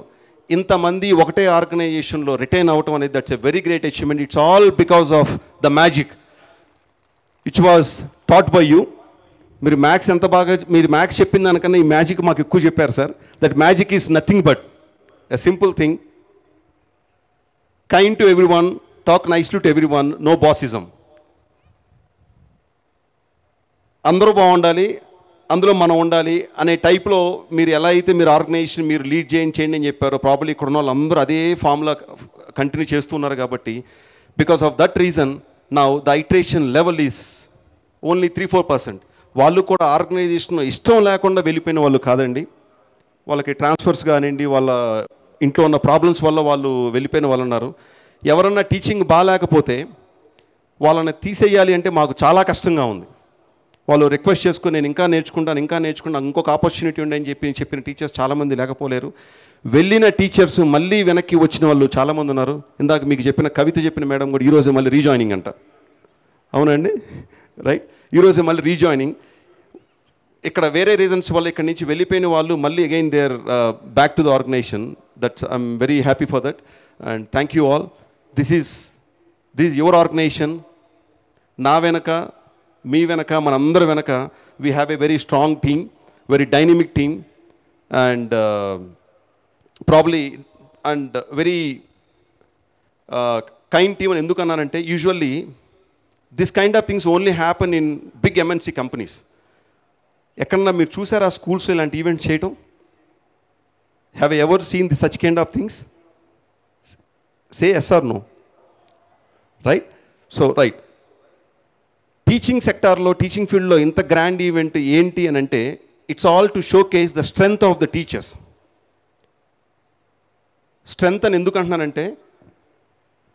ఇంతమంది ఒకటే ఆర్గనైజేషన్లో రిటైన్ అవ్వటం అనేది that's a very great achievement. It's all because of the magic which was taught by you. మీరు మ్యాథ్స్ ఎంత బాగా, మీరు మ్యాథ్స్ చెప్పిన దానికన్నా ఈ మ్యాజిక్ మాకు ఎక్కువ చెప్పారు sir. That magic is nothing but a simple thing. Kind to everyone, talk nicely to everyone, no bossism. అందరూ బాగుండాలి, అందులో మనం ఉండాలి అనే టైప్లో మీరు ఎలా అయితే మీరు ఆర్గనైజేషన్ మీరు లీడ్ చేయండి అని చెప్పారో ప్రాబ్లీ ఇక్కడ ఉన్న వాళ్ళందరూ అదే ఫామ్లో కంటిన్యూ చేస్తున్నారు. కాబట్టి because of that reason now the iteration level is only 3-4%. వాళ్ళు కూడా ఆర్గనైజేషన్ ఇష్టం లేకుండా వెళ్ళిపోయిన వాళ్ళు కాదండి. వాళ్ళకి ట్రాన్స్ఫర్స్ కానివ్వండి, వాళ్ళ ఇంట్లో ఉన్న ప్రాబ్లమ్స్ వల్ల వాళ్ళు వెళ్ళిపోయిన వాళ్ళు ఉన్నారు. ఎవరన్నా టీచింగ్ బాగాలేకపోతే వాళ్ళని తీసేయాలి అంటే మాకు చాలా కష్టంగా ఉంది. వాళ్ళు రిక్వెస్ట్ చేసుకుని నేను ఇంకా నేర్చుకుంటాను, ఇంకొక ఆపర్చునిటీ ఉండి అని చెప్పిన టీచర్స్ చాలామంది లేకపోలేరు. వెళ్ళిన టీచర్స్ మళ్ళీ వెనక్కి వచ్చిన వాళ్ళు చాలామంది ఉన్నారు. ఇందాక మీకు చెప్పిన కవిత చెప్పిన మేడం కూడా ఈరోజే మళ్ళీ రీజాయినింగ్ అంట. అవునండి, రైట్, ఈరోజే మళ్ళీ రీజాయినింగ్. ఇక్కడ వేరే రీజన్స్ వల్ల ఇక్కడ నుంచి వెళ్ళిపోయిన వాళ్ళు మళ్ళీ again they are back to the organization. That's I'm very happy for that and thank you all. This is your organization. నా వెనక, మీ వెనక, మనందరి వెనక we have a very strong team, very dynamic team and probably and very kind team అని ఎందుకు అన్నానంటే usually this kind of things only happen in big MNC companies. ఎక్కడన్నా మీరు చూసారా స్కూల్స్లో ఇలాంటి ఈవెంట్ చేయటం? Have ever scene the such kind of things? Say yes or no, right? So right, teaching సెక్టార్లో, టీచింగ్ ఫీల్డ్లో ఇంత గ్రాండ్ ఈవెంట్ ఏంటి అని అంటే it's all to showcase the strength of the teachers. Strength అని ఎందుకు అంటున్నానంటే,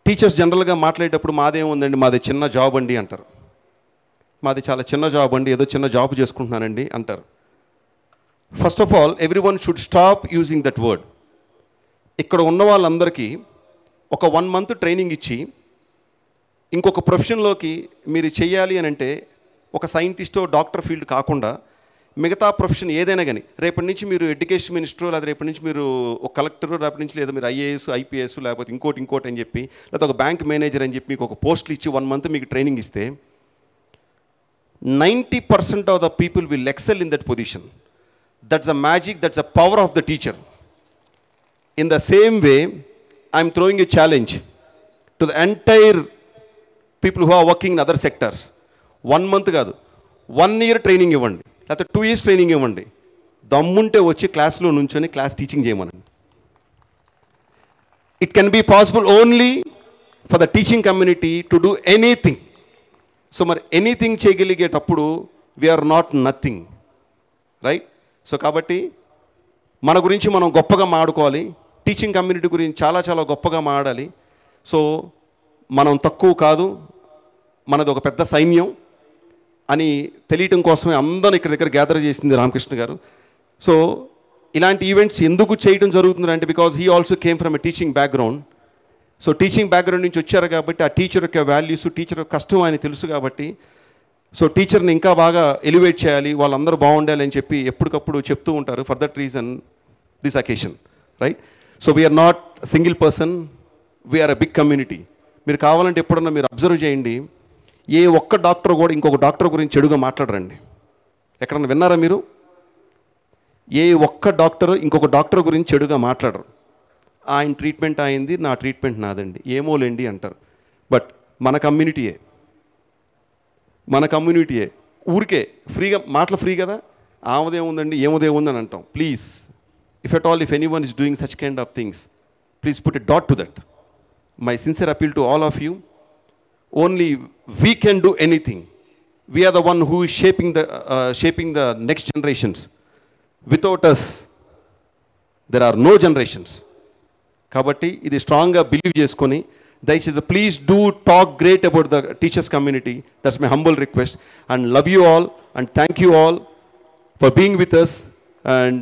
టీచర్స్ జనరల్గా మాట్లాడేటప్పుడు మాదేముందండి, మాది చిన్న జాబ్ అండి అంటారు. మాది చాలా చిన్న జాబ్ అండి, ఏదో చిన్న జాబ్ చేసుకుంటున్నానండి అంటారు. First of all every one should stop using that word. ఇక్కడ ఉన్న వాళ్ళందరికీ ఒక 1 month ట్రైనింగ్ ఇచ్చి ఇంకొక ప్రొఫెషన్లోకి మీరు చెయ్యాలి అని అంటే, ఒక సైంటిస్టో డాక్టర్ ఫీల్డ్ కాకుండా మిగతా ప్రొఫెషన్ ఏదైనా కానీ, రేపటి నుంచి మీరు ఎడ్యుకేషన్ మినిస్టరో, లేదా రేపటి నుంచి మీరు ఒక కలెక్టరు, రేపటి నుంచి లేదా మీరు ఐఏఎస్, ఐపీఎస్, లేకపోతే ఇంకోటి అని చెప్పి, లేకపోతే ఒక బ్యాంక్ మేనేజర్ అని చెప్పి మీకు ఒక పోస్టులు ఇచ్చి 1 month మీకు ట్రైనింగ్ ఇస్తే 90% of the people will excel in that position. That's a magic, that's a power of the teacher. In the same way I'm throwing a challenge to the entire people who are working in other sectors. 1 month కాదు, 1 year training ఇవ్వండి, లేకపోతే 2 years training ఇవ్వండి. దమ్ముంటే వచ్చి క్లాస్లో నుంచొని class teaching చేయమనండి. It can be possible only for the teaching community to do anything. So మరి ఎనీథింగ్ చేయగలిగేటప్పుడు we are not nothing, right? So కాబట్టి మన గురించి మనం గొప్పగా మాట్లాడుకోవాలి, టీచింగ్ కమ్యూనిటీ గురించి చాలా చాలా గొప్పగా మాట్లాడాలి. సో మనం తక్కువ కాదు, మనది ఒక పెద్ద సైన్యం అని తెలియటం కోసమే అందరూ ఇక్కడ దగ్గర గ్యాదర్ చేసింది రామకృష్ణ గారు. సో ఇలాంటి ఈవెంట్స్ ఎందుకు చేయడం జరుగుతుందంటే, because he also came from a teaching background. So teaching background నుంచి వచ్చారు కాబట్టి ఆ టీచర్ యొక్క వాల్యూస్, టీచర్ యొక్క కష్టం ఆయన తెలుసు కాబట్టి, సో టీచర్ని ఇంకా బాగా ఎలివేట్ చేయాలి, వాళ్ళందరూ బాగుండాలి అని చెప్పి ఎప్పటికప్పుడు చెప్తూ ఉంటారు. For that reason this occasion, right? So we are not single person, we are a big community. మీరు కావాలంటే ఎప్పుడన్నా మీరు అబ్జర్వ్ చేయండి, ఏ ఒక్క డాక్టర్ కూడా ఇంకొక డాక్టర్ గురించి చెడుగా మాట్లాడరండి. ఎక్కడన్నా విన్నారా మీరు? ఏ ఒక్క డాక్టర్ ఇంకొక డాక్టర్ గురించి చెడుగా మాట్లాడరు. ఆయన ట్రీట్మెంట్ అయింది, నా ట్రీట్మెంట్ నాదండి, ఏమోలేండి అంటారు. బట్ మన కమ్యూనిటీయే ఊరికే ఫ్రీగా మాటలు ఫ్రీ కదా, ఆమదేముందండి ఏమోదేముందని అంటాం. Please, if at all, if anyone is doing such kind of things, please put a dot to that. My sincere appeal to all of you, only we can do anything. We are the one who is shaping the next generations. Without us there are no generations. Kabatti idi strong ga believe cheskoni dayachesi please do talk great about the teachers community. That's my humble request, and love you all and thank you all for being with us and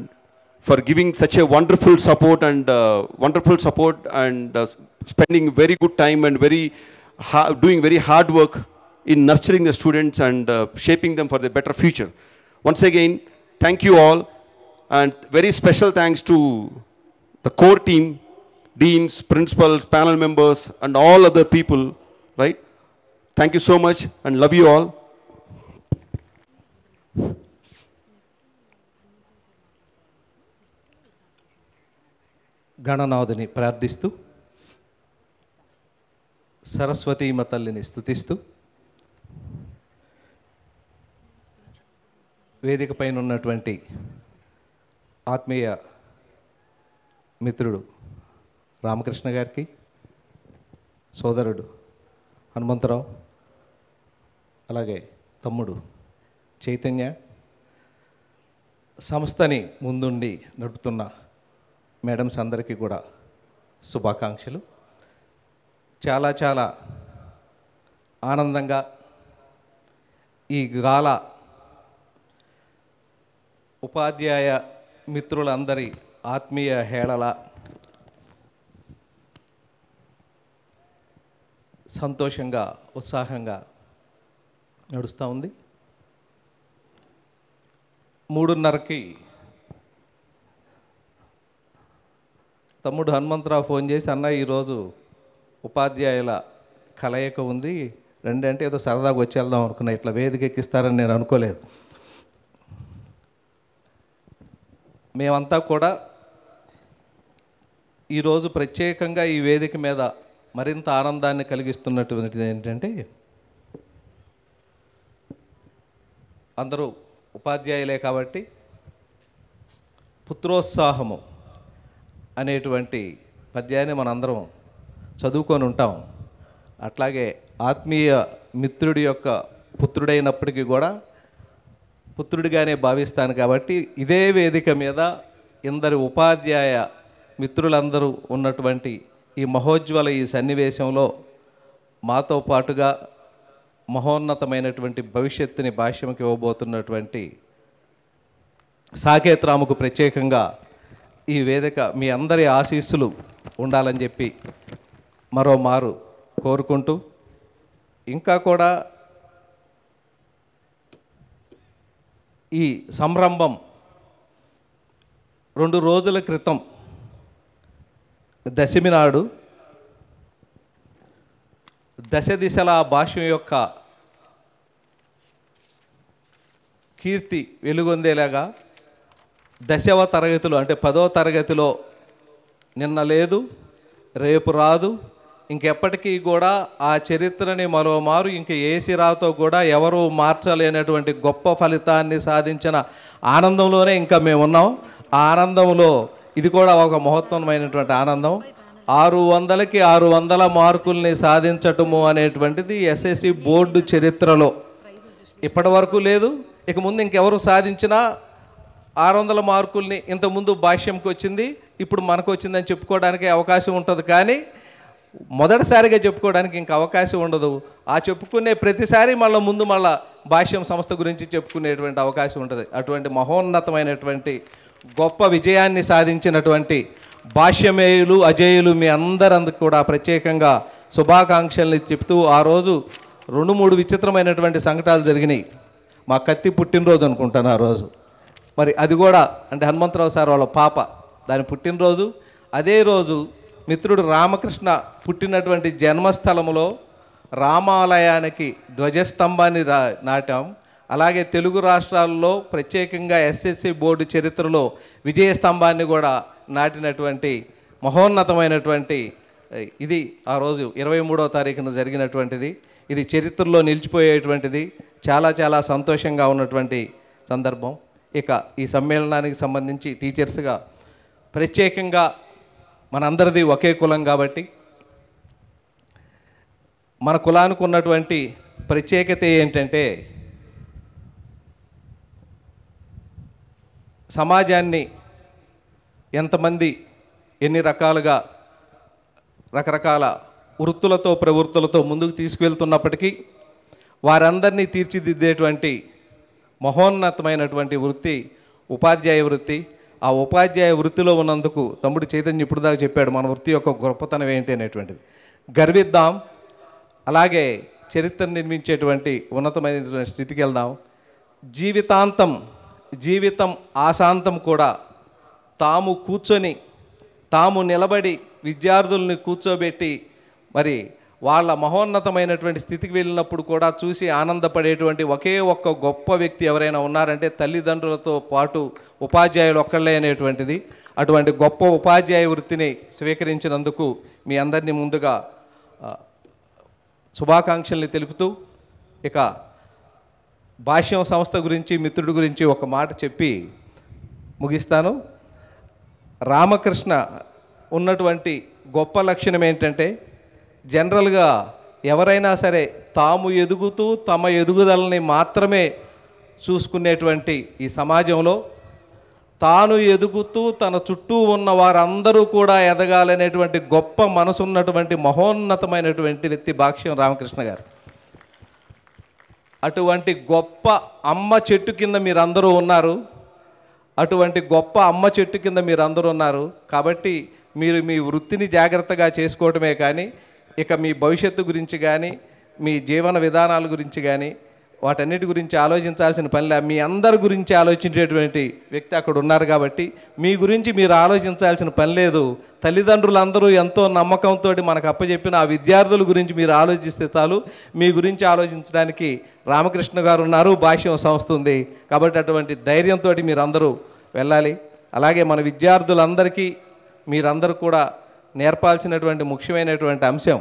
for giving such a wonderful support and spending very good time and doing very hard work in nurturing the students and shaping them for their better future. Once again, thank you all, and very special thanks to the core team, deans, principals, panel members, and all other people, right? Thank you so much and love you all. గణనాథుని ప్రార్థిస్తూ, సరస్వతీమ తల్లిని స్తుతిస్తూ, వేదిక పైన ఉన్నటువంటి ఆత్మీయ మిత్రుడు రామకృష్ణ గారికి, సోదరుడు హనుమంతరావు, అలాగే తమ్ముడు చైతన్య, సంస్థని ముందుండి నడుపుతున్న మేడమ్స్ అందరికీ కూడా శుభాకాంక్షలు. చాలా చాలా ఆనందంగా ఈ గాల ఉపాధ్యాయ మిత్రులందరి ఆత్మీయ హేళల సంతోషంగా ఉత్సాహంగా నడుస్తూ ఉంది. 3:30కి తమ్ముడు హనుమంతరావు ఫోన్ చేసి, అన్న ఈరోజు ఉపాధ్యాయుల కలయిక ఉంది రండి అంటే, ఏదో సరదాగా వచ్చి వెళ్దాం అనుకున్నా, ఇట్లా వేదిక ఎక్కిస్తారని నేను అనుకోలేదు. మేమంతా కూడా ఈరోజు ప్రత్యేకంగా ఈ వేదిక మీద మరింత ఆనందాన్ని కలిగిస్తున్నటువంటిది ఏంటంటే, అందరూ ఉపాధ్యాయులే కాబట్టి పుత్రోత్సాహము అనేటువంటి పద్యాన్ని మనందరం చదువుకొని ఉంటాం. అట్లాగే ఆత్మీయ మిత్రుడి యొక్క పుత్రుడైనప్పటికీ కూడా పుత్రుడిగానే భావిస్తాను కాబట్టి ఇదే వేదిక మీద ఇందరి ఉపాధ్యాయ మిత్రులందరూ ఉన్నటువంటి ఈ మహోజ్వల ఈ సన్నివేశంలో మాతో పాటుగా మహోన్నతమైనటువంటి భవిష్యత్తుని భాష్యంకి ఇవ్వబోతున్నటువంటి సాకేత్ రాముకు ప్రత్యేకంగా ఈ వేదిక మీ అందరి ఆశీస్సులు ఉండాలని చెప్పి మరోమారు కోరుకుంటూ, ఇంకా కూడా ఈ సంరంభం 2 రోజుల క్రితం దశమి నాడు దశ దిశల భాష్యం యొక్క కీర్తి వెలుగొందేలాగా 10వ తరగతిలో అంటే 10వ తరగతిలో నిన్న లేదు, రేపు రాదు, ఇంకెప్పటికీ కూడా ఆ చరిత్రని మరోమారు ఇంక ఏసిరాతో కూడా ఎవరు మార్చలేనటువంటి గొప్ప ఫలితాన్ని సాధించిన ఆనందంలోనే ఇంకా మేము ఉన్నాం. ఆ ఆనందంలో ఇది కూడా ఒక మహత్తరమైనటువంటి ఆనందం. 600కి 600 మార్కుల్ని సాధించటము అనేటువంటిది ఎస్ఎస్సి బోర్డు చరిత్రలో ఇప్పటి వరకు లేదు. ఇక ముందు ఇంకెవరు సాధించినా 600 మార్కుల్ని ఇంతకుముందు భాష్యంకి వచ్చింది, ఇప్పుడు మనకు వచ్చిందని చెప్పుకోవడానికి అవకాశం ఉంటుంది. కానీ మొదటిసారిగా చెప్పుకోవడానికి ఇంకా అవకాశం ఉండదు. ఆ చెప్పుకునే ప్రతిసారి మళ్ళీ భాష్యం సంస్థ గురించి చెప్పుకునేటువంటి అవకాశం ఉంటుంది. అటువంటి మహోన్నతమైనటువంటి గొప్ప విజయాన్ని సాధించినటువంటి భాష్యమేయులు అజేయులు మీ అందరందరూ కూడా ప్రత్యేకంగా శుభాకాంక్షల్ని చెప్తూ, ఆ రోజు 2-3 విచిత్రమైనటువంటి సంఘటనలు జరిగినాయి. మా కత్తి పుట్టినరోజు అనుకుంటాను ఆ రోజు. మరి అది కూడా అంటే హనుమంతరావు సార్ వాళ్ళ పాప దాని పుట్టినరోజు. అదే రోజు మిత్రుడు రామకృష్ణ పుట్టినటువంటి జన్మస్థలములో రామాలయానికి ధ్వజస్తంభాన్ని నాటాం. అలాగే తెలుగు రాష్ట్రాల్లో ప్రత్యేకంగా ఎస్ఎస్సి బోర్డు చరిత్రలో విజయస్తంభాన్ని కూడా నాటినటువంటి మహోన్నతమైనటువంటి ఇది ఆ రోజు 23వ తారీఖున జరిగినటువంటిది. ఇది చరిత్రలో నిలిచిపోయేటువంటిది. చాలా చాలా సంతోషంగా ఉన్నటువంటి సందర్భం. ఇక ఈ సమ్మేళనానికి సంబంధించి టీచర్స్గా ప్రత్యేకంగా మనందరిది ఒకే కులం కాబట్టి మన కులానికి ఉన్నటువంటి ప్రత్యేకత ఏంటంటే సమాజాన్ని ఎంతమంది ఎన్ని రకాలుగా రకరకాల వృత్తులతో ప్రవృత్తులతో ముందుకు తీసుకువెళ్తున్నప్పటికీ వారందరినీ తీర్చిదిద్దేటువంటి మహోన్నతమైనటువంటి వృత్తి ఉపాధ్యాయ వృత్తి. ఆ ఉపాధ్యాయ వృత్తిలో ఉన్నందుకు తమ్ముడు చైతన్య ఇప్పుడు దాకా చెప్పాడు మన వృత్తి యొక్క గొప్పతనం ఏంటి అనేటువంటిది. గర్విద్దాం. అలాగే చరిత్ర నిర్మించేటువంటి ఉన్నతమైనటువంటి స్థితికి వెళ్దాం. జీవితం ఆశాంతం కూడా తాము కూర్చొని తాము నిలబడి విద్యార్థుల్ని కూర్చోబెట్టి మరి వాళ్ళ మహోన్నతమైనటువంటి స్థితికి వెళ్ళినప్పుడు కూడా చూసి ఆనందపడేటువంటి ఒకే ఒక్క గొప్ప వ్యక్తి ఎవరైనా ఉన్నారంటే తల్లిదండ్రులతో పాటు ఉపాధ్యాయులు ఒక్కళ్ళే అనేటువంటిది. అటువంటి గొప్ప ఉపాధ్యాయ వృత్తిని స్వీకరించినందుకు మీ అందరినీ ముందుగా శుభాకాంక్షల్ని తెలుపుతూ, ఇక భాష్యం సంస్థ గురించి మిత్రుడి గురించి ఒక మాట చెప్పి ముగిస్తాను. రామకృష్ణ ఉన్నటువంటి గొప్ప లక్షణం ఏంటంటే జనరల్గా ఎవరైనా సరే తాము ఎదుగుతూ తమ ఎదుగుదలని మాత్రమే చూసుకునేటువంటి ఈ సమాజంలో తాను ఎదుగుతూ తన చుట్టూ ఉన్న వారందరూ కూడా ఎదగాలనేటువంటి గొప్ప మనసు ఉన్నటువంటి మహోన్నతమైనటువంటి వ్యక్తి భాష్యం రామకృష్ణ గారు. అటువంటి గొప్ప అమ్మ చెట్టు కింద మీరందరూ ఉన్నారు. అటువంటి గొప్ప అమ్మ చెట్టు కింద మీరందరూ ఉన్నారు. కాబట్టి మీరు మీ వృత్తిని జాగ్రత్తగా చేసుకోవటమే కానీ ఇక మీ భవిష్యత్తు గురించి కానీ మీ జీవన విధానాల గురించి కానీ వాటన్నిటి గురించి ఆలోచించాల్సిన పనిలే. మీ అందరి గురించి ఆలోచించేటువంటి వ్యక్తి అక్కడ ఉన్నారు కాబట్టి మీ గురించి మీరు ఆలోచించాల్సిన పని లేదు. తల్లిదండ్రులందరూ ఎంతో నమ్మకంతో మనకు అప్పచెప్పిన ఆ విద్యార్థుల గురించి మీరు ఆలోచిస్తే చాలు. మీ గురించి ఆలోచించడానికి రామకృష్ణ గారు ఉన్నారు, భాష్యం సంస్థ ఉంది. కాబట్టి అటువంటి ధైర్యంతో మీరందరూ వెళ్ళాలి. అలాగే మన విద్యార్థులందరికీ మీరందరూ కూడా నేర్పాల్సినటువంటి ముఖ్యమైనటువంటి అంశం,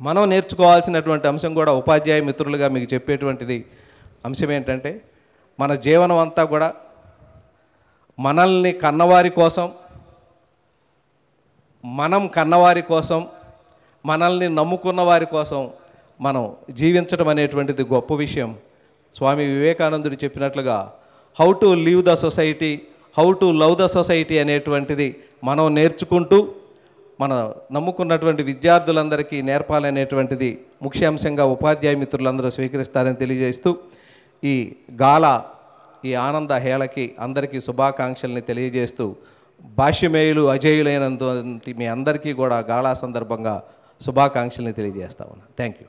మనం నేర్చుకోవాల్సినటువంటి అంశం కూడా ఉపాధ్యాయ మిత్రులుగా మీకు చెప్పేటువంటిది అంశం ఏంటంటే మన జీవనం అంతా కూడా మనల్ని కన్నవారి కోసం, మనం కన్నవారి కోసం, మనల్ని నమ్ముకున్న వారి కోసం మనం జీవించడం అనేటువంటిది గొప్ప విషయం. స్వామి వివేకానందుడు చెప్పినట్లుగా how to live the society, how to love the society అనేటువంటిది మనం నేర్చుకుంటూ మన నమ్ముకున్నటువంటి విద్యార్థులందరికీ నేర్పాలనేటువంటిది ముఖ్యాంశంగా ఉపాధ్యాయ మిత్రులందరూ స్వీకరిస్తారని తెలియజేస్తూ ఈ గాలా, ఈ ఆనంద హేళకి అందరికీ శుభాకాంక్షల్ని తెలియజేస్తూ భాష్యమేయులు అజేయులైనంత మీ అందరికీ కూడా గాలా సందర్భంగా శుభాకాంక్షల్ని తెలియజేస్తా ఉన్నాను. Thank you.